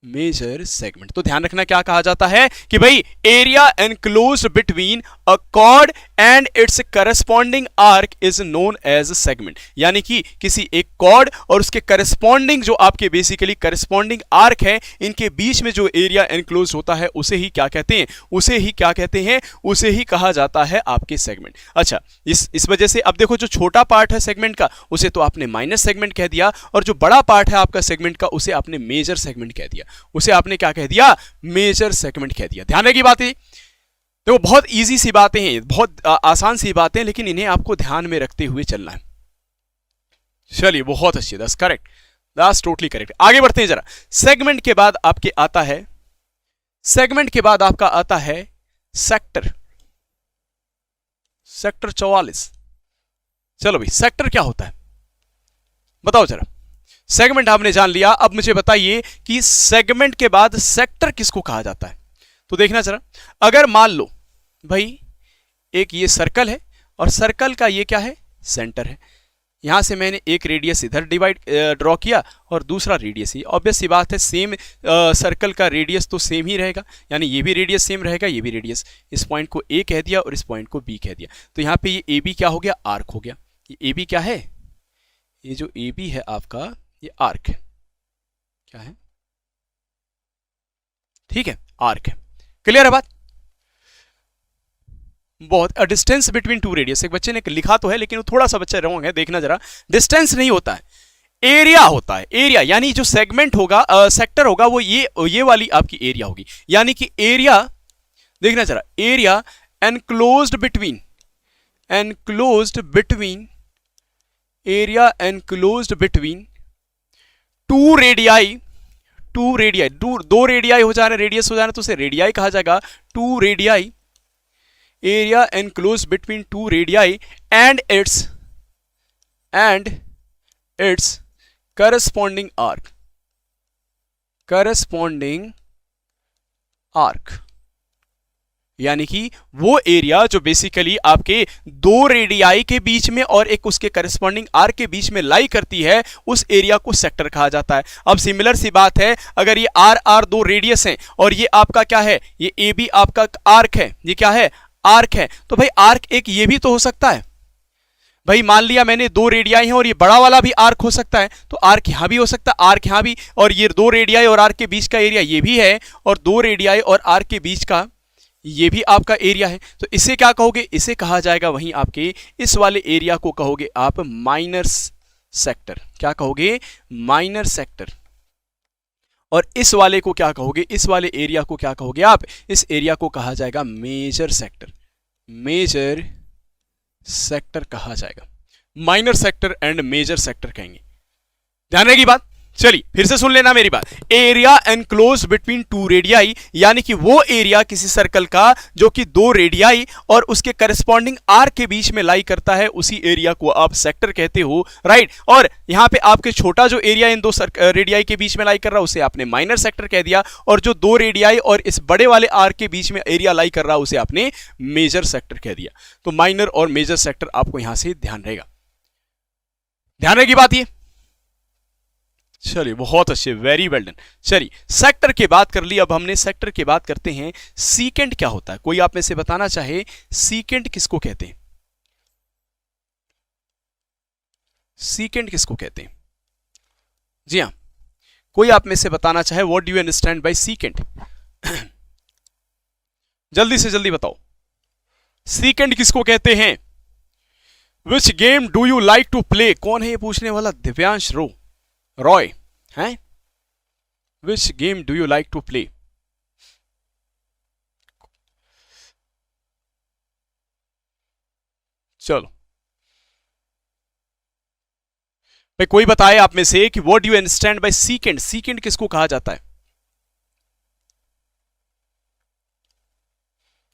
major segment. तो ध्यान रखना क्या कहा जाता है कि भाई area enclosed between a chord and its corresponding arc is known as segment. यानी कि किसी एक कॉर्ड और उसके करस्पॉन्डिंग जो आपके बेसिकली करस्पॉन्डिंग आर्क है, इनके बीच में जो एरिया एनक्लोज होता है उसे ही क्या कहते हैं, उसे ही क्या कहते हैं, उसे ही कहा जाता है आपके सेगमेंट। अच्छा, इस वजह से अब देखो जो छोटा पार्ट है सेगमेंट का उसे तो आपने माइनर सेगमेंट कह दिया, और जो बड़ा पार्ट है आपका सेगमेंट का उसे आपने मेजर सेगमेंट कह दिया, उसे आपने क्या कह दिया, मेजर सेगमेंट कह दिया। ध्यान रखिए बात है, देखो बहुत इजी सी बातें हैं, बहुत आसान सी बातें, लेकिन इन्हें आपको ध्यान में रखते हुए चलना है। चलिए बहुत अच्छी, that's correct, that's totally correct. आगे बढ़ते हैं जरा। सेगमेंट के बाद आपके आता है, सेगमेंट के बाद आपका आता है सेक्टर, सेक्टर 44। चलो भाई सेक्टर क्या होता है बताओ जरा। सेगमेंट आपने जान लिया, अब मुझे बताइए कि सेगमेंट के बाद सेक्टर किसको कहा जाता है। तो देखना जरा, अगर मान लो भाई एक ये सर्कल है और सर्कल का ये क्या है, सेंटर है। यहां से मैंने एक रेडियस इधर ड्रॉ किया और दूसरा रेडियस ही, ऑब्वियस सी बात है सेम सर्कल का रेडियस तो सेम ही रहेगा, यानी ये भी रेडियस सेम रहेगा, ये भी रेडियस। इस पॉइंट को ए कह दिया और इस पॉइंट को बी कह दिया, तो यहां पे ये ए बी क्या हो गया, आर्क हो गया। ये ए बी क्या है, ये जो ए बी है आपका ये आर्क है, क्या है, ठीक है, आर्क है। क्लियर है बात। बहुत डिस्टेंस बिटवीन टू रेडियस, एक बच्चे ने लिखा तो है लेकिन वो थोड़ा सा बच्चा रॉन्ग है, देखना जरा। डिस्टेंस नहीं होता है, एरिया होता है। एरिया यानी जो सेगमेंट होगा, सेक्टर होगा, वो ये वाली आपकी एरिया होगी। यानी कि एरिया, देखना जरा, area enclosed between, enclosed between, area enclosed between two radii, two radii, दो रेडियाई हो जाना, रेडियस हो जाना तो उसे रेडियाई कहा जाएगा। Two radii, area enclose between two radii and its corresponding arc, corresponding arc. यानी कि वो एरिया जो बेसिकली आपके दो रेडियाई के बीच में और एक उसके करस्पॉन्डिंग आर्क के बीच में लाई करती है, उस एरिया को सेक्टर कहा जाता है। अब सिमिलर सी बात है, अगर ये आर दो रेडियस हैं और ये आपका क्या है, ये ए बी आपका आर्क है, ये क्या है, आर्क है, तो भाई आर्क एक ये भी तो हो सकता है। भाई मान लिया मैंने दो रेडियाई हैं और ये बड़ा वाला भी आर्क हो सकता है, तो आर्क यहां भी हो सकता है, आर्क यहां भी, और ये दो रेडियाई और आर्क के बीच का एरिया ये भी है, और दो रेडियाई और आर्क के बीच का ये भी आपका एरिया है। तो इसे क्या कहोगे, इसे कहा जाएगा वहीं आपके इस वाले एरिया को कहोगे आप माइनर सेक्टर। क्या कहोगे, माइनर सेक्टर। और इस वाले को क्या कहोगे, इस वाले एरिया को क्या कहोगे आप, इस एरिया को कहा जाएगा मेजर सेक्टर, मेजर सेक्टर कहा जाएगा। Minor sector and major sector कहेंगे। ध्यान रहेगी बात। चलिए फिर से सुन लेना मेरी बात। Area enclose between two radii, यानी कि वो एरिया किसी सर्कल का जो कि दो रेडियाई और उसके करस्पॉन्डिंग आर्क के बीच में लाई करता है, उसी एरिया को आप सेक्टर कहते हो, राइट। और यहां पे आपके छोटा जो एरिया इन दो रेडियाई के बीच में लाई कर रहा है उसे आपने माइनर सेक्टर कह दिया, और जो दो रेडियाई और इस बड़े वाले आर्क के बीच में एरिया लाई कर रहा है उसे आपने मेजर सेक्टर कह दिया। तो माइनर और मेजर सेक्टर आपको यहां से ध्यान रहेगा, ध्यान रहेगी बात ये। चलिए बहुत अच्छे, वेरी वेल डन। चलिए सेक्टर की बात कर ली, अब हमने सेक्टर की बात करते हैं सीकेंट क्या होता है। कोई आप में से बताना चाहे सीकेंट किसको कहते हैं, सीकेंट किसको कहते हैं। जी हां, कोई आप में से बताना चाहे what do you understand by secant. जल्दी से जल्दी बताओ, सीकेंट किसको कहते हैं। Which game do you like to play? कौन है ये पूछने वाला? दिव्यांश रॉय हैं? Which game do you like to play? चलो भाई, कोई बताए आप में से कि what do you understand by secant? Secant किसको कहा जाता है?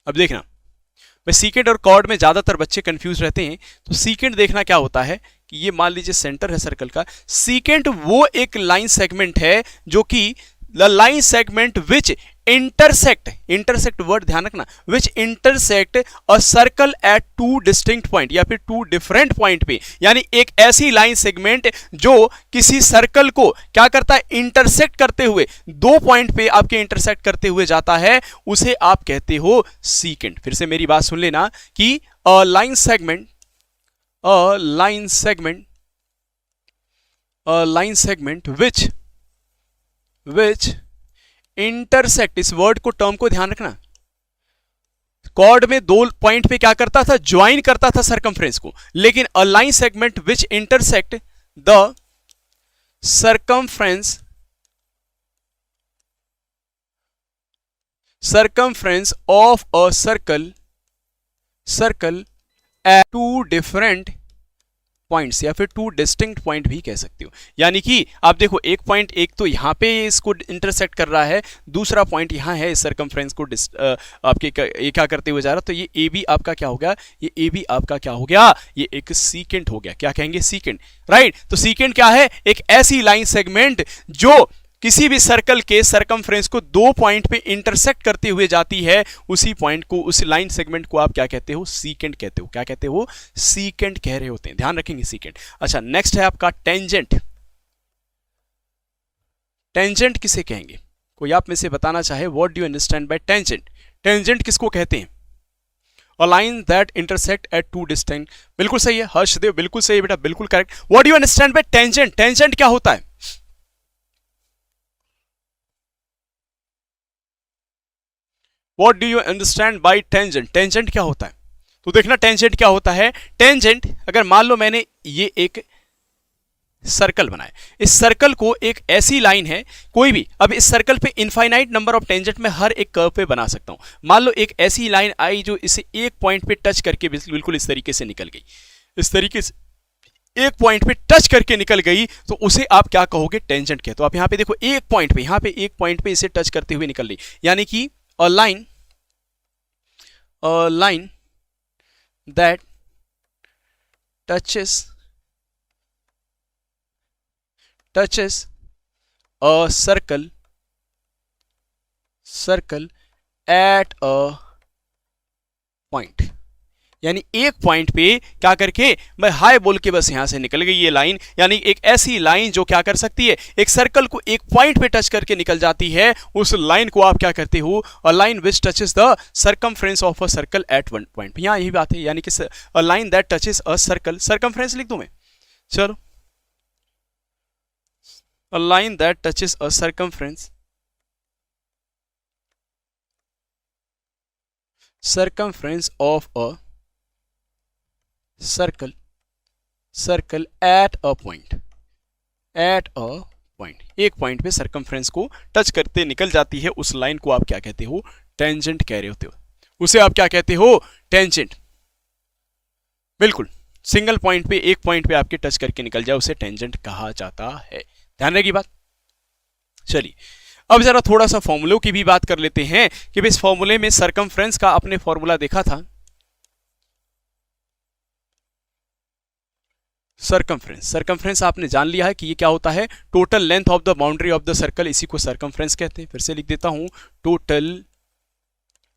अब देखना भाई, सीकेंड और कॉर्ड में ज्यादातर बच्चे कंफ्यूज रहते हैं। तो सीकेंड देखना क्या होता है कि ये मान लीजिए सेंटर है सर्कल का। सीकेंड वो एक लाइन सेगमेंट है जो कि the line segment which intersect word ध्यान रखना, विच intersect a circle at two distinct point या फिर टू डिफरेंट पॉइंट पे। यानी एक ऐसी लाइन सेगमेंट जो किसी सर्कल को क्या करता है? इंटरसेक्ट करते हुए दो पॉइंट पे आपके इंटरसेक्ट करते हुए जाता है, उसे आप कहते हो सीकेंड। फिर से मेरी बात सुन लेना कि a line segment which intersect, इस वर्ड को टर्म को ध्यान रखना, कॉर्ड में दो पॉइंट पे क्या करता था? ज्वाइन करता था सरकमफ्रेंस को। लेकिन a line segment which intersect the circumference of a circle at two different points या फिर टू डिस्टिंक्ट पॉइंट भी कह सकते हो। यानी कि आप देखो, एक पॉइंट एक तो यहां पे इसको इंटरसेक्ट कर रहा है, दूसरा पॉइंट यहां है, सर्कमफ्रेंस को आपके ये क्या करते हुए जा रहा। तो ये ए बी आपका क्या हो गया? ये ए बी आपका क्या हो गया? ये एक सीकेंट हो गया। क्या कहेंगे? Secant, right. तो सीकेंट क्या है? एक ऐसी लाइन सेगमेंट जो किसी भी सर्कल के सरकमफ्रेंस को दो पॉइंट पे इंटरसेक्ट करते हुए जाती है, उसी पॉइंट को, उस लाइन सेगमेंट को आप क्या कहते हो? सीकेंट कहते हो। क्या कहते हो? सीकेंट कह रहे होते हैं, ध्यान रखेंगे सीकेंट। अच्छा, नेक्स्ट है आपका टेंजेंट। टेंजेंट किसे कहेंगे? कोई आप में से बताना चाहे, what do you understand bye tangent? Tangent किसको कहते हैं? A line that intersect at two distinct. बिल्कुल सही है हर्षदेव, बिल्कुल सही है बेटा, बिल्कुल correct. What do you understand bye tangent? Tangent क्या होता है? What do you understand by tangent? Tangent क्या होता है? तो देखना टेंजेंट क्या होता है। टेंजेंट, अगर मान लो मैंने ये एक सर्कल बनाया, इस सर्कल को एक ऐसी लाइन है कोई भी, अब इस सर्कल पे इनफाइनाइट नंबर ऑफ टेंजेंट में हर एक कर्व पे बना सकता हूं। मान लो एक ऐसी लाइन आई जो इसे एक पॉइंट पे टच करके बिल्कुल इस तरीके से निकल गई, इस तरीके से एक पॉइंट पे टच करके निकल गई, तो उसे आप क्या कहोगे? टेंजेंट कहते हो। तो आप यहां पे देखो, एक पॉइंट पे, यहां पे एक पॉइंट पे इसे टच करते हुए निकल गई, यानी कि a line that touches a circle at a point। यानी एक पॉइंट पे क्या करके, मैं हाय बोल के बस यहां से निकल गई ये लाइन। यानी एक ऐसी लाइन जो क्या कर सकती है? एक सर्कल को एक पॉइंट पे टच करके निकल जाती है, उस लाइन को आप क्या कहते हो? अ line which touches the circumference of a circle eight one point. यहां यही बात है, यानी कि a line that touches a circle, circumference लिख दूं मैं, चलो, a line that touches a circumference of a circle at a point, एक पॉइंट पे सरकमफ्रेंस को टच करते निकल जाती है, उस लाइन को आप क्या कहते हो? टेंजेंट कह रहे होते हो। उसे आप क्या कहते हो? टेंजेंट। बिल्कुल, सिंगल पॉइंट पे, एक पॉइंट पे आपके टच करके निकल जाए, उसे टेंजेंट कहा जाता है। ध्यान रखिए बात। चलिए, अब जरा थोड़ा सा फॉर्मूलों की भी बात कर लेते हैं कि इस फॉर्मूले में सरकमफ्रेंस का आपने फॉर्मूला देखा था। सरकमफ्रेंस आपने जान लिया है कि ये क्या होता है? Total length of the boundary of the circle, इसी को सरकमफ्रेंस कहते हैं। फिर से लिख देता हूं, total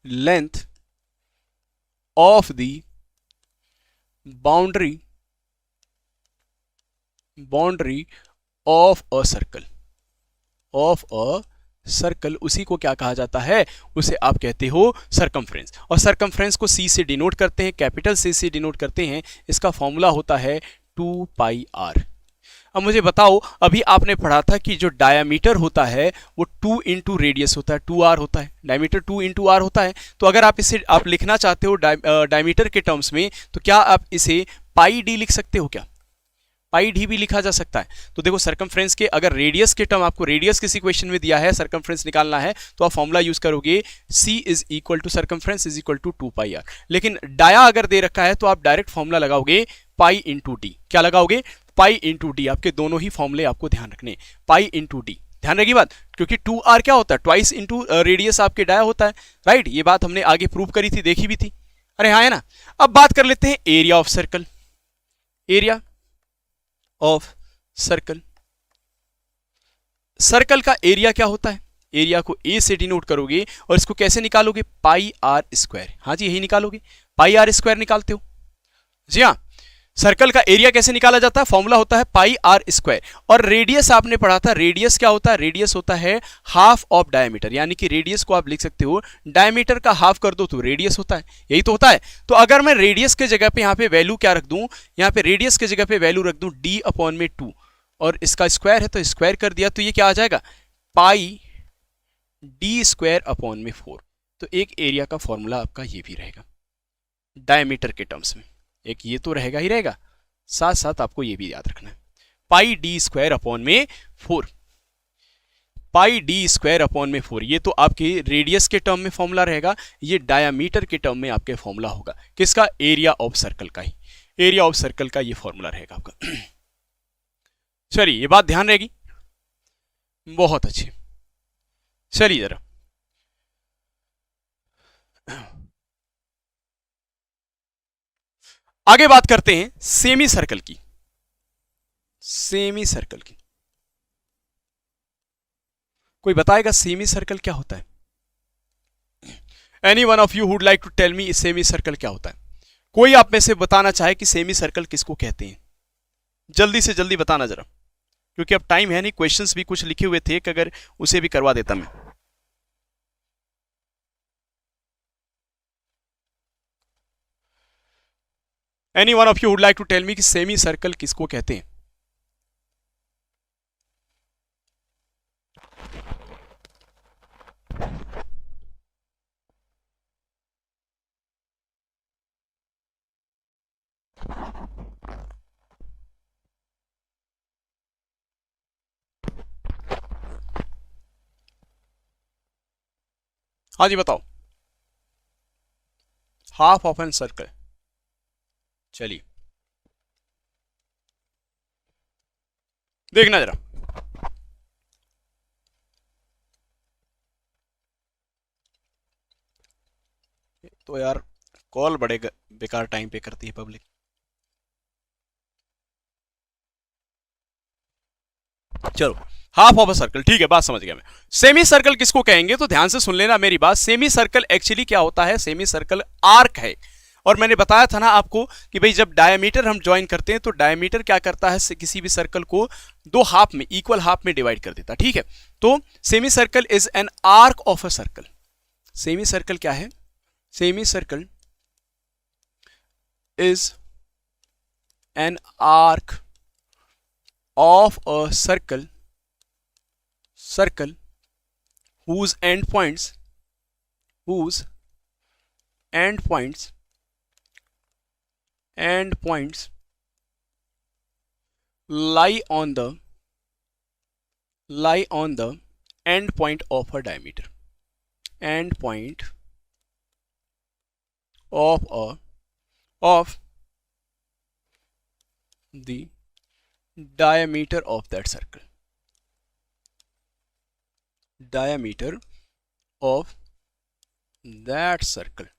length of the boundary of a circle, उसी को क्या कहा जाता है? उसे आप कहते हो सरकमफ्रेंस। और सरकमफ्रेंस को सी से डिनोट करते हैं, कैपिटल सी से डिनोट करते हैं। इसका फॉर्मूला होता है 2πr। अब मुझे बताओ, अभी आपने पढ़ा था कि जो डायामीटर होता है वो 2 इंटू रेडियस होता है, 2r होता है, डायमीटर 2 इंटू r होता है। तो अगर आप इसे आप लिखना चाहते हो डायमीटर के टर्म्स में, तो क्या आप इसे पाई डी लिख सकते हो क्या? पाई डी भी लिखा जा सकता है। तो देखो सरकमफ्रेंस के अगर रेडियस के टर्म आपको रेडियस किसी क्वेश्चन में दिया है, सरकमफ्रेंस निकालना है तो आप फॉर्मूला यूज करोगे c is equal to circumference is equal to 2 pi r. लेकिन डाया अगर दे रखा है तो आप डायरेक्ट फॉर्मूला लगाओगे पाई इंटू डी। क्या लगाओगे? Pi into D. आपके दोनों ही फॉर्मूले आपको ध्यान रखने, पाई इंटू डी। ध्यान रखी बात, क्योंकि 2r क्या होता है? ट्वाइस इंटू रेडियस आपके डाया होता है, राइट। ये बात हमने आगे प्रूव करी थी, देखी भी थी। अरे हाँ है ना। अब बात कर लेते हैं area of circle. Area of circle, circle का एरिया क्या होता है? एरिया को ए से डिनोट करोगे और इसको कैसे निकालोगे? पाई आर स्क्वायर। हाँ जी, यही निकालोगे, पाई आर स्क्वायर निकालते हो। जी हाँ, सर्कल का एरिया कैसे निकाला जाता है? फॉर्मूला होता है पाई आर स्क्वायर। और रेडियस आपने पढ़ा था, रेडियस क्या होता है? रेडियस होता है हाफ ऑफ डायमीटर, यानी कि रेडियस को आप लिख सकते हो डायमीटर का हाफ कर दो तो रेडियस होता है, यही तो होता है। तो अगर मैं रेडियस के जगह पे यहाँ पे वैल्यू क्या रख दूं, यहाँ पे रेडियस के जगह पे वैल्यू रख दूं d अपॉन में 2 और इसका स्क्वायर है तो स्क्वायर कर दिया, तो ये क्या आ जाएगा? पाई डी स्क्वायर अपॉन में 4। तो एक एरिया का फॉर्मूला आपका ये भी रहेगा डायमीटर के टर्म्स में, एक ये तो रहेगा ही रहेगा, साथ साथ आपको ये भी याद रखना है पाई डी स्क्वायर अपॉन में 4। पाई डी स्क्वायर अपॉन में 4, ये तो आपके रेडियस के टर्म में फॉर्मूला रहेगा, ये डायामीटर के टर्म में आपके फॉर्मूला होगा। किसका? एरिया ऑफ सर्कल का ही, एरिया ऑफ सर्कल का ये फॉर्मूला रहेगा आपका। चलिए, ये बात ध्यान रहेगी, बहुत अच्छी। चलिए जरा आगे बात करते हैं सेमी सर्कल की। सेमी सर्कल की कोई बताएगा सेमी सर्कल क्या होता है? Any one of you would like to tell me semi circle क्या होता है? कोई आप में से बताना चाहे कि सेमी सर्कल किसको कहते हैं? जल्दी से जल्दी बताना जरा, क्योंकि अब टाइम है नहीं, क्वेश्चंस भी कुछ लिखे हुए थे कि अगर उसे भी करवा देता मैं। Any one of you would like to tell me कि सेमी सर्कल किसको कहते हैं? हाँ जी बताओ। Half of an circle. चलिए देखना जरा, तो यार कॉल बड़े बेकार टाइम पे करती है पब्लिक। चलो, हाफ ऑफ अ सर्कल, ठीक है, बात समझ गया मैं। सेमी सर्कल किसको कहेंगे? तो ध्यान से सुन लेना मेरी बात। सेमी सर्कल एक्चुअली क्या होता है? सेमी सर्कल आर्क है। और मैंने बताया था ना आपको कि भाई जब डायमीटर हम ज्वाइन करते हैं तो डायमीटर क्या करता है? किसी भी सर्कल को दो हाफ में, इक्वल हाफ में डिवाइड कर देता है, ठीक है। तो semi circle is an arc of a circle. Semi circle क्या है? Semi circle is an arc of a circle whose endpoints lie on the endpoint of a diameter, endpoint of the diameter of that circle, diameter of that circle,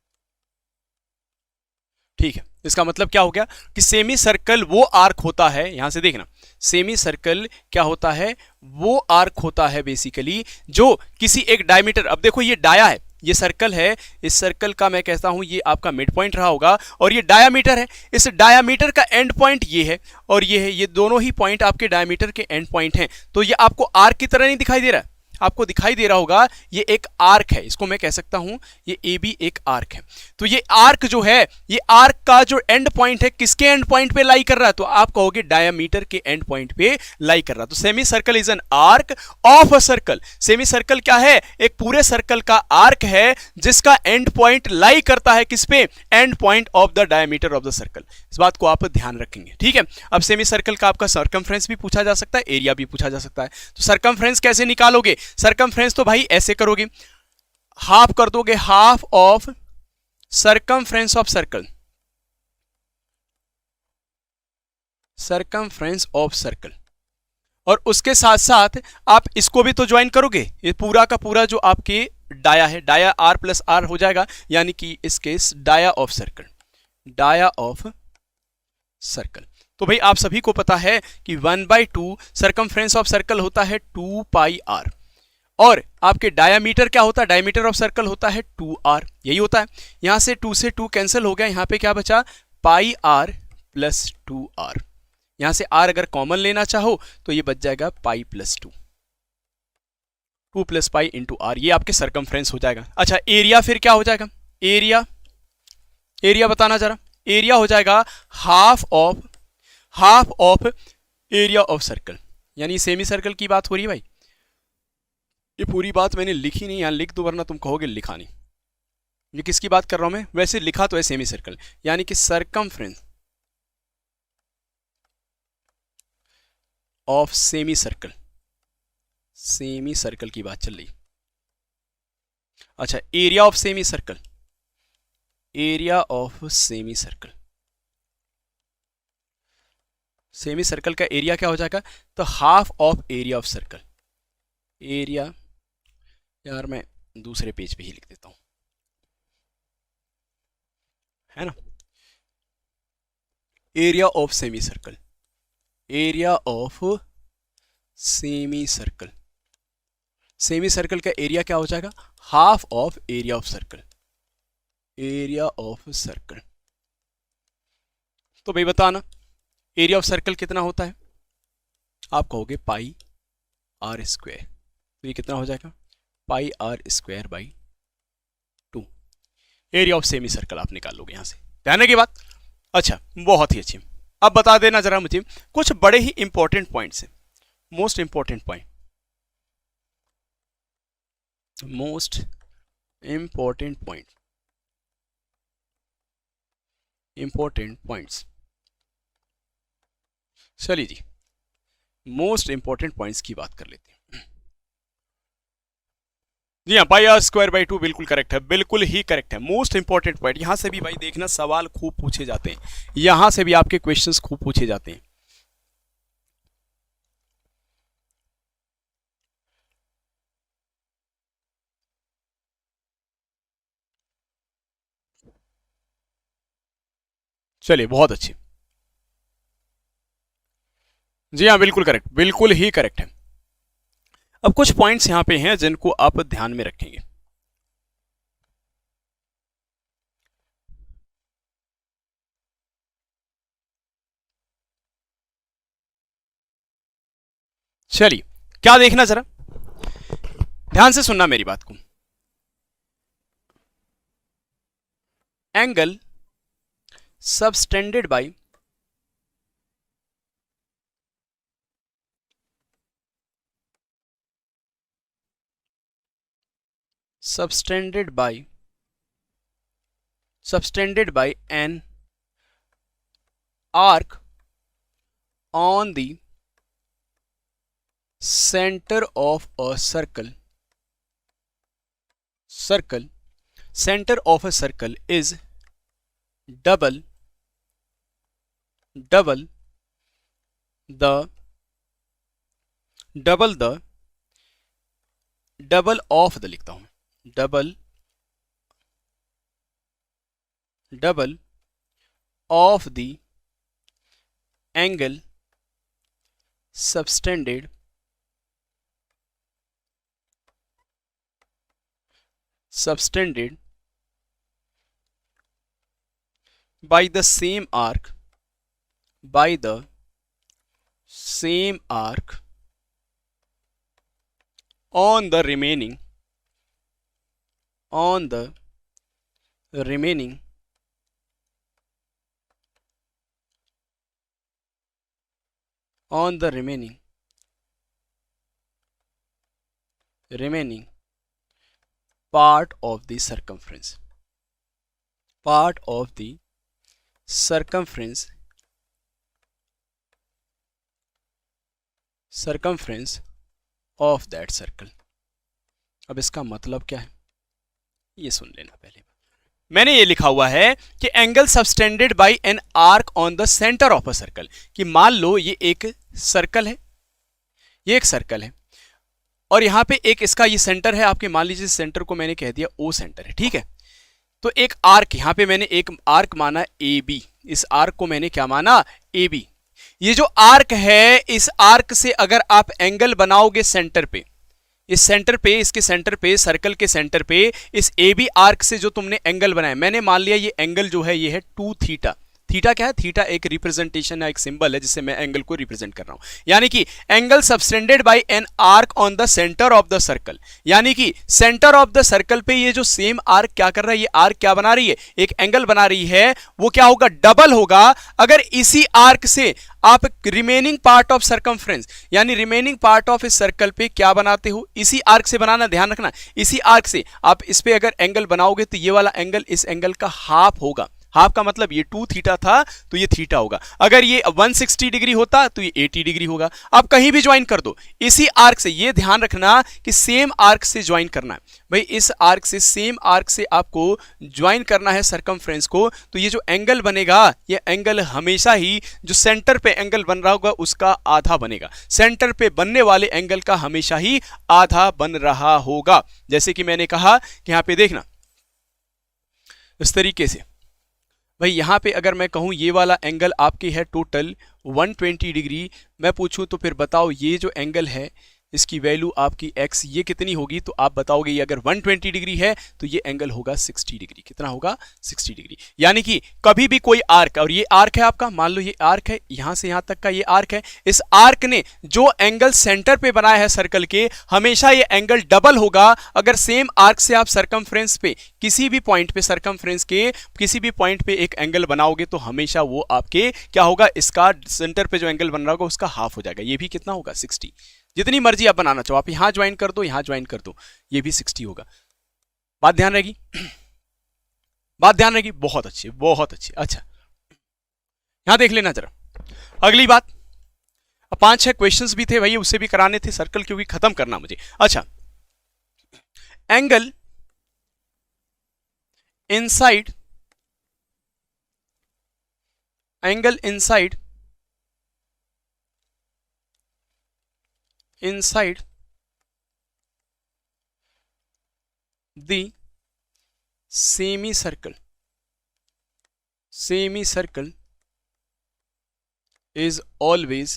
ठीक है। इसका मतलब क्या हो गया कि सेमी सर्कल वो आर्क होता है, यहां से देखना, सेमी सर्कल क्या होता है? वो आर्क होता है बेसिकली जो किसी एक डायमीटर, अब देखो ये डाया है, ये सर्कल है, इस सर्कल का मैं कहता हूं ये आपका मिड पॉइंट रहा होगा और ये डायामीटर है, इस डायामीटर का एंड पॉइंट ये है और ये है, ये दोनों ही पॉइंट आपके डायामीटर के एंड पॉइंट हैं। तो ये आपको आर्क की तरह नहीं दिखाई दे रहा है? आपको दिखाई दे रहा होगा ये एक आर्क है, इसको मैं कह सकता हूं ये ए बी एक आर्क है। तो ये आर्क जो है, ये आर्क का जो एंड पॉइंट है किसके एंड पॉइंट पे लाई कर रहा है, तो आप कहोगे डायमीटर के एंड पॉइंट पे लाई कर रहा है। तो semi circle is an arc of a circle. Semi circle क्या है, एक पूरे सर्कल का आर्क है जिसका एंड पॉइंट लाई करता है किस पे, and point of the diameter of the circle. इस बात को आप ध्यान रखेंगे, ठीक है। अब सेमी सर्कल का आपका सर्कमफ्रेंस भी पूछा जा सकता है, एरिया भी पूछा जा सकता है। तो सर्कमफ्रेंस कैसे निकालोगे, सर्कमफ्रेंस तो भाई ऐसे करोगे, हाफ कर दोगे, half of circumference of circle, circumference of circle, और उसके साथ साथ आप इसको भी तो ज्वाइन करोगे। ये पूरा का पूरा जो आपके डाया है, डाया आर प्लस आर हो जाएगा, यानी कि इस case dia of circle, dia of circle. तो भाई आप सभी को पता है कि 1/2 सर्कमफ्रेंस ऑफ सर्कल होता है 2 पाई आर, और आपके डायामीटर क्या होता है, डायमीटर ऑफ सर्कल होता है 2r, यही होता है। यहां से 2 से 2 कैंसिल हो गया, यहां पे क्या बचा, पाई आर प्लस 2r। यहां से r अगर कॉमन लेना चाहो तो ये बच जाएगा pi plus 2, 2 plus pi into r, ये आपके सर्कमफ्रेंस हो जाएगा। अच्छा एरिया फिर क्या हो जाएगा, एरिया, एरिया बताना जरा, एरिया हो जाएगा half of area of circle, यानी सेमी सर्कल की बात हो रही है भाई। ये पूरी बात मैंने लिखी नहीं, यहां लिख दो वरना तुम कहोगे लिखा नहीं। ये किसकी बात कर रहा हूं मैं, वैसे लिखा तो है सेमी सर्कल, यानी कि circumference of semi circle, semi circle की बात चल रही। अच्छा area of semi circle, area of semi circle, semi circle का एरिया क्या हो जाएगा, तो half of area of circle, area, यार मैं दूसरे पेज पे ही लिख देता हूं, है ना, area of semi circle, area of semi circle, semi circle का एरिया क्या हो जाएगा, half of area of circle, area of circle. तो भाई बताना एरिया ऑफ सर्कल कितना होता है, आप कहोगे पाई आर स्क्वायर, तो ये कितना हो जाएगा, pi r square by 2। Area of semi circle आप निकाल लोगे यहां से, ध्यान है की बात। अच्छा बहुत ही अच्छी। अब बता देना जरा मुझे कुछ बड़े ही इंपॉर्टेंट पॉइंट्स हैं, most important point, most important point, important points. चलिए जी मोस्ट इंपॉर्टेंट पॉइंट्स की बात कर लेते हैं। जी हाँ, पाई आर स्क्वायर बाई 2 बिल्कुल करेक्ट है, बिल्कुल ही करेक्ट है। मोस्ट इंपॉर्टेंट पॉइंट, यहां से भी भाई देखना सवाल खूब पूछे जाते हैं, यहां से भी आपके क्वेश्चंस खूब पूछे जाते हैं। चलिए बहुत अच्छे, जी हाँ बिल्कुल करेक्ट, बिल्कुल ही करेक्ट है। अब कुछ पॉइंट्स यहां पे हैं जिनको आप ध्यान में रखेंगे। चलिए क्या देखना जरा, ध्यान से सुनना मेरी बात को। Angle subtended bye subtended by an arc on the center of a circle, center of a circle is double the double of the लिखता हूं, double of the angle subtended by the same arc, by the same arc on the remaining on the remaining on the remaining part of the circumference circumference of that circle। अब इसका मतलब क्या है ये सुन लेना पहले। मैंने ये लिखा हुआ है कि angle subtended bye an arc on the centre of a circle, कि मान लो ये एक सर्कल है, ये एक सर्कल है और यहां पे एक इसका ये सेंटर है, आपके मान लीजिए सेंटर को मैंने कह दिया ओ सेंटर है, ठीक है। तो एक आर्क, यहां पे मैंने एक आर्क माना ए बी, इस आर्क को मैंने क्या माना ए बी। ये जो आर्क है, इस आर्क से अगर आप एंगल बनाओगे सेंटर पे, इस सेंटर पे, इसके सेंटर पे, सर्कल के सेंटर पे, इस ए बी आर्क से जो तुमने एंगल बनाया, मैंने मान लिया ये एंगल जो है ये है 2 थीटा। थीटा क्या है? थीटा एक रिप्रेजेंटेशन है, एक सिंबल है जिससे मैं एंगल को रिप्रेजेंट कर रहा हूं। यानी कि angle subtended bye an arc on the centre of the circle, यानी कि सेंटर ऑफ द सर्कल पे ये जो सेम आर्क क्या कर रहा है, ये आर्क क्या बना रही है, एक एंगल बना रही है। वो क्या होगा? डबल होगा अगर इसी आर्क से आप रिमेनिंग पार्ट ऑफ सर्कमफ्रेंस, यानी रिमेनिंग पार्ट ऑफ इस सर्कल पे क्या बनाते हो, इसी आर्क से बनाना, ध्यान रखना, इसी आर्क से आप इस पे अगर एंगल बनाओगे तो ये वाला एंगल इस एंगल का हाफ होगा। हाफ का मतलब ये 2 थीटा था तो ये थीटा होगा। अगर ये 160 डिग्री होता तो ये 80 डिग्री होगा। आप कहीं भी ज्वाइन कर दो इसी आर्क से, ये ध्यान रखना कि सेम आर्क से ज्वाइन करना है भाई, इस आर्क से, सेम आर्क से आपको ज्वाइन करना है सर्कमफ्रेंस को। तो ये जो एंगल बनेगा, ये एंगल हमेशा ही जो सेंटर पे एंगल बन रहा होगा उसका आधा बनेगा। सेंटर पे बनने वाले एंगल का हमेशा ही आधा बन रहा होगा। जैसे कि मैंने कहा कि यहां पे देखना इस तरीके से भाई, यहां पे अगर मैं कहूं ये वाला एंगल आपकी है टोटल 120 डिग्री, मैं पूछूं तो फिर बताओ ये जो एंगल है इसकी वैल्यू आपकी x ये कितनी होगी, तो आप बताओगे ये अगर 120 डिग्री है तो ये एंगल होगा 60 डिग्री। कितना होगा? 60 डिग्री। यानी कि कभी भी कोई आर्क, और ये आर्क है आपका, मान लो ये आर्क है, यहां से यहां तक का ये आर्क है, इस आर्क ने जो एंगल सेंटर पे बनाया है सर्कल के, हमेशा ये एंगल डबल होगा अगर सेम आर्क से आप सर्कमफ्रेंस पे किसी भी पॉइंट पे, सर्कमफ्रेंस के किसी भी पॉइंट पे एक एंगल बनाओगे तो हमेशा वो आपके क्या होगा, इसका सेंटर पे जो एंगल बन रहा होगा उसका हाफ हो जाएगा। ये भी कितना होगा? 60। जितनी मर्जी आप बनाना चाहो, आप यहां ज्वाइन कर दो, यहां ज्वाइन कर दो, ये भी 60 होगा। बात ध्यान रहेगी? बात ध्यान रहेगी? बहुत अच्छी, बहुत अच्छी। अच्छा, यहां देख लेना जरा अगली बात। 5-6 क्वेश्चंस भी थे भाई, उससे भी कराने थे सर्कल, क्योंकि खत्म करना मुझे। अच्छा, angle inside, angle inside inside the semicircle is always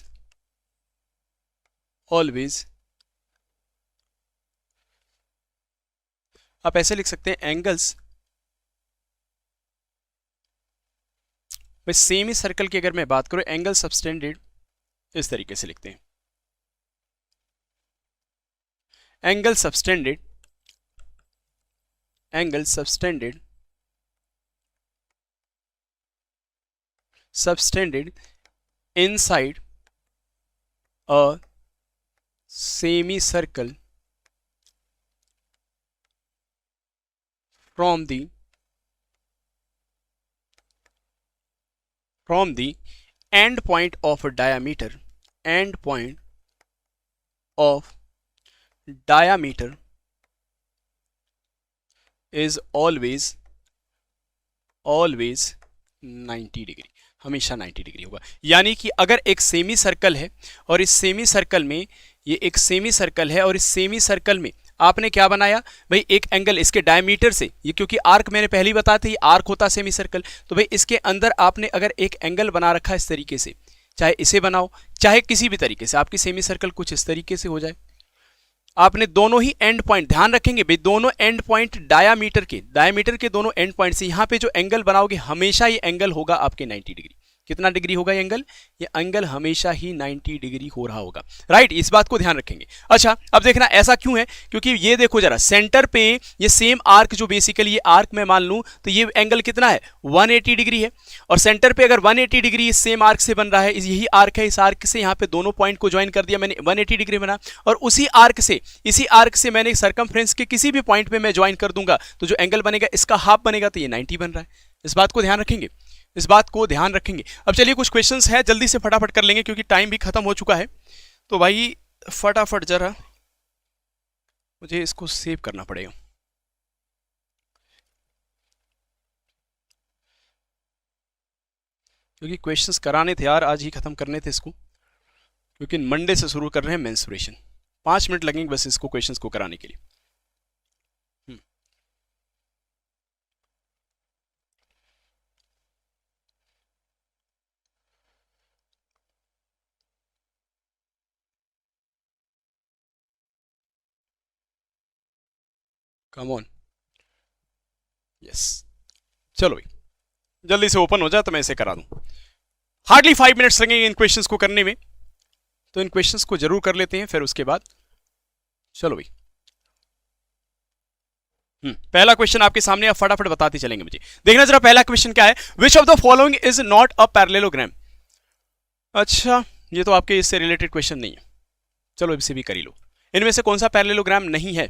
आप ऐसे लिख सकते हैं, एंगल्स सेमी सर्कल की अगर मैं बात करूं, एंगल सबटेंडेड इस तरीके से लिखते हैं, angle subtended inside a semicircle from the end point of a diameter, diameter is always 90 degree, हमेशा 90 डिग्री होगा। यानी कि अगर एक सेमी सर्कल है और इस सेमी सर्कल में, ये एक सेमी सर्कल है और इस सेमी सर्कल में आपने क्या बनाया भाई, एक एंगल इसके डायमीटर से, ये क्योंकि आर्क मैंने पहले ही बताया था, ये आर्क होता है सेमी सर्कल, तो भाई इसके अंदर आपने अगर एक एंगल बना रखा है इस तरीके से, चाहे इसे बनाओ चाहे किसी भी तरीके से, आपकी सेमी सर्कल कुछ इस तरीके से हो जाए, आपने दोनों ही एंड पॉइंट, ध्यान रखेंगे भाई, दोनों एंड पॉइंट डायमीटर के दोनों एंड पॉइंट से यहां पे जो एंगल बनाओगे हमेशा ये एंगल होगा आपके 90 डिग्री। कितना डिग्री होगा ये एंगल हमेशा ही 90 डिग्री हो रहा होगा, राइट। इस बात को ध्यान रखेंगे। अच्छा, अब देखना ऐसा क्यों है, क्योंकि ये देखो जरा, सेंटर पे ये सेम आर्क जो बेसिकली ये आर्क मैं मान लूं तो ये एंगल कितना है 180 डिग्री है, और सेंटर पे अगर 180 डिग्री इस सेम आर्क से बन रहा है, यही आर्क है, इस आर्क से यहाँ पे दोनों पॉइंट को ज्वाइन कर दिया मैंने, 180 डिग्री बना, और इसी आर्क से मैंने सर्कमफ्रेंस के किसी भी पॉइंट पे मैं ज्वाइन कर दूंगा तो जो एंगल बनेगा इसका हाफ बनेगा, तो ये 90 बन रहा है। इस बात को ध्यान रखेंगे, इस बात को ध्यान रखेंगे। अब चलिए कुछ क्वेश्चंस हैं, जल्दी से फटाफट कर लेंगे क्योंकि टाइम भी खत्म हो चुका है। तो भाई फटाफट जरा मुझे इसको सेव करना पड़ेगा, क्योंकि क्वेश्चंस कराने थे यार, आज ही खत्म करने थे इसको, क्योंकि मंडे से शुरू कर रहे हैं मेंस्ट्रुएशन। 5 मिनट लगेंगे बस इसको क्वेश्चंस को कराने के लिए। कम ऑन, यस, चलो भाई जल्दी से ओपन हो जाए तो मैं इसे करा दूं। हार्डली 5 मिनट्स लगेंगे इन क्वेश्चंस को करने में, तो इन क्वेश्चंस को जरूर कर लेते हैं, फिर उसके बाद चलो भाई। पहला क्वेश्चन आपके सामने, आप फटाफट बताते चलेंगे मुझे। देखना जरा पहला क्वेश्चन क्या है, which of the following is not a parallelogram. अच्छा, ये तो आपके इससे रिलेटेड क्वेश्चन नहीं है, चलो इसे भी कर ही लो। इनमें से कौन सा पैरेललोग्राम नहीं है,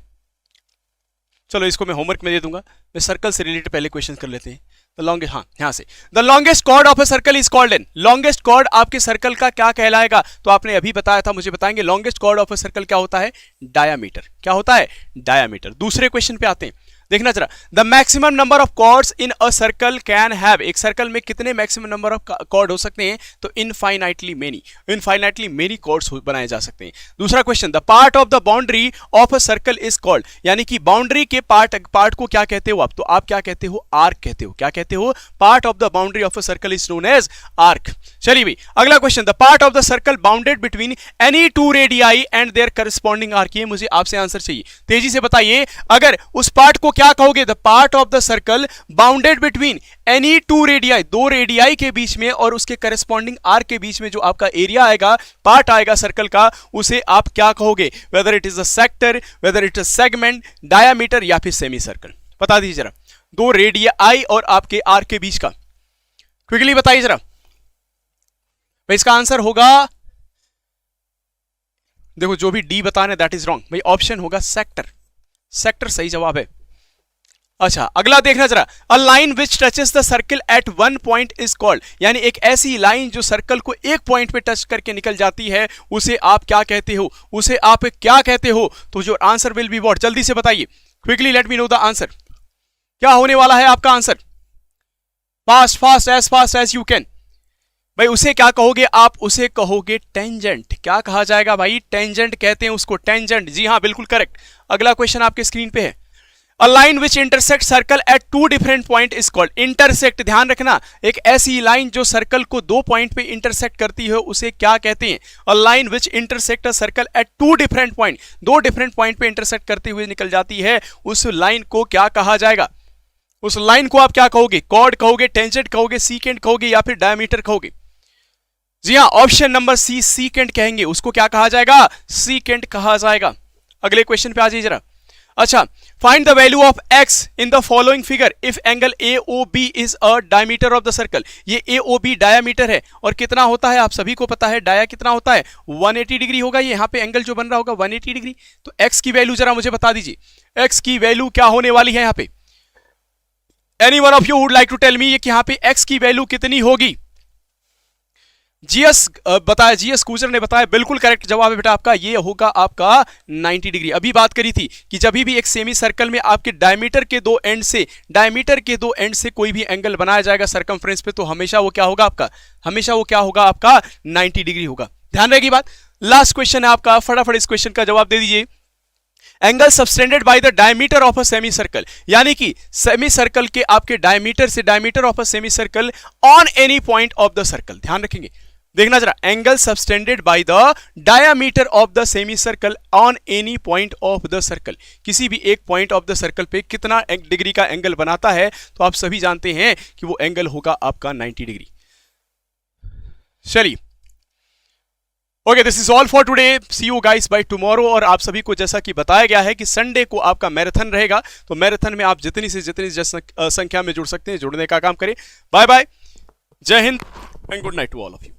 चलो इसको मैं होमवर्क में दे दूंगा। मैं सर्कल से रिलेटेड पहले क्वेश्चन कर लेते हैं। द लॉन्गेस्ट, हाँ यहां से, the longest chord of a circle is called an. Longest chord आपके सर्कल का क्या कहलाएगा, तो आपने अभी बताया था, मुझे बताएंगे longest chord of a circle क्या होता है, डायामीटर। क्या होता है, डायामीटर। दूसरे क्वेश्चन पे आते हैं, देखना जरा, the maximum number of chords in a circle can have. एक सर्कल में कितने मैक्सिमम नंबर ऑफ कॉर्ड हो सकते हैं, तो इनफाइनाइटली मेनी कॉर्ड्स बनाए जा सकते हैं। दूसरा question, the part of the boundary of a circle is called, यानी कि बाउंड्री के पार्ट को क्या कहते हो आप, तो आप क्या कहते हो, आर्क कहते हो। क्या कहते हो, part of the boundary of a circle is known as arc. चलिए भाई अगला question, the part of the circle bounded between any two radii and their corresponding arc. ये मुझे आपसे आंसर चाहिए, तेजी से बताइए। अगर उस पार्ट को क्या कहोगे, the part of the circle bounded between any two radii, दो रेडियाई के बीच में और उसके करस्पॉन्डिंग आर्क के बीच में जो आपका एरिया आएगा, पार्ट आएगा सर्कल का, उसे आप क्या कहोगे, whether it is a sector, whether it is segment, diameter या फिर सेमी सर्कल। बता दीजिए जरा, दो रेडियाई और आपके आर्क के बीच का, क्विकली बताइए जरा। भाई इसका आंसर होगा, देखो जो भी डी बता रहे दैट इज रॉन्ग भाई, ऑप्शन होगा सेक्टर। सेक्टर सही जवाब है। अच्छा अगला देखना जरा, अ line which touches the circle eight one point is called, यानी एक ऐसी लाइन जो सर्कल को एक पॉइंट पे टच करके निकल जाती है, उसे आप क्या कहते हो, उसे आप क्या कहते हो। तो जो आंसर विल बी व्हाट, जल्दी से बताइए, quickly let me know the answer. क्या होने वाला है आपका answer, fast as you can. भाई उसे क्या कहोगे आप, उसे कहोगे टेंजेंट। क्या कहा जाएगा भाई, टेंजेंट कहते हैं उसको, टेंजेंट। जी हाँ बिल्कुल करेक्ट। अगला क्वेश्चन आपके स्क्रीन पे है, a line which intersect circle at two different point is called. Intersect, ध्यान रखना, एक ऐसी लाइन जो सर्कल को दो पॉइंट पे इंटरसेक्ट करती है उसे क्या कहते हैं। A line which intersect a circle at two different point, दो डिफरेंट पॉइंट पे इंटरसेक्ट करते हुए निकल जाती है, उस लाइन को क्या कहा जाएगा। उस लाइन को आप क्या कहोगे, कॉर्ड कहोगे, टेंजेंट कहोगे, सीकेंट कहोगे या फिर डायमीटर कहोगे। जी हाँ ऑप्शन नंबर सी, सीकेंट कहेंगे उसको। क्या कहा जाएगा, सीकेंट कहा जाएगा। अगले क्वेश्चन पे आ जाइए जरा। अच्छा, find the value of x in the following figure if angle AOB is a diameter of the circle. ये AOB डायमीटर है और कितना होता है आप सभी को पता है, डाया कितना होता है 180 डिग्री होगा। ये यहाँ पे एंगल जो बन रहा होगा 180 डिग्री। तो x की वैल्यू जरा मुझे बता दीजिए, x की वैल्यू क्या होने वाली है यहाँ पे। Any one of you would like to tell me कि यहाँ पे x की वैल्यू कितनी होगी। जीएस बताया, जीएस कूजर ने बताया, बिल्कुल करेक्ट जवाब है बेटा आपका, ये होगा आपका 90 डिग्री। अभी बात करी थी कि जब भी एक सेमी सर्कल में आपके डायमीटर के दो एंड से कोई भी एंगल बनाया जाएगा सर्कमफ्रेंस पे, तो हमेशा वो क्या होगा आपका, हमेशा वो क्या होगा आपका 90 डिग्री होगा। ध्यान रहेगी बात। लास्ट क्वेश्चन है आपका, फटाफट इस क्वेश्चन का जवाब दे दीजिए। Angle subtended by the diameter of a semi circle, यानी कि सेमी सर्कल के आपके डायमीटर से, diameter of a semi circle on any point of the circle. ध्यान रखेंगे, देखना जरा, angle subtended by the diameter of the semi circle on any point of the circle. किसी भी एक पॉइंट ऑफ द सर्कल पे कितना डिग्री का एंगल बनाता है, तो आप सभी जानते हैं कि वो एंगल होगा आपका 90 डिग्री। चलिए, okay, this is all for today, see you guys bye tomorrow. और आप सभी को जैसा कि बताया गया है कि संडे को आपका मैराथन रहेगा, तो मैराथन में आप जितनी से जितनी संख्या में जुड़ सकते हैं जुड़ने का काम करें। बाय बाय, जय हिंद and good night to all of you.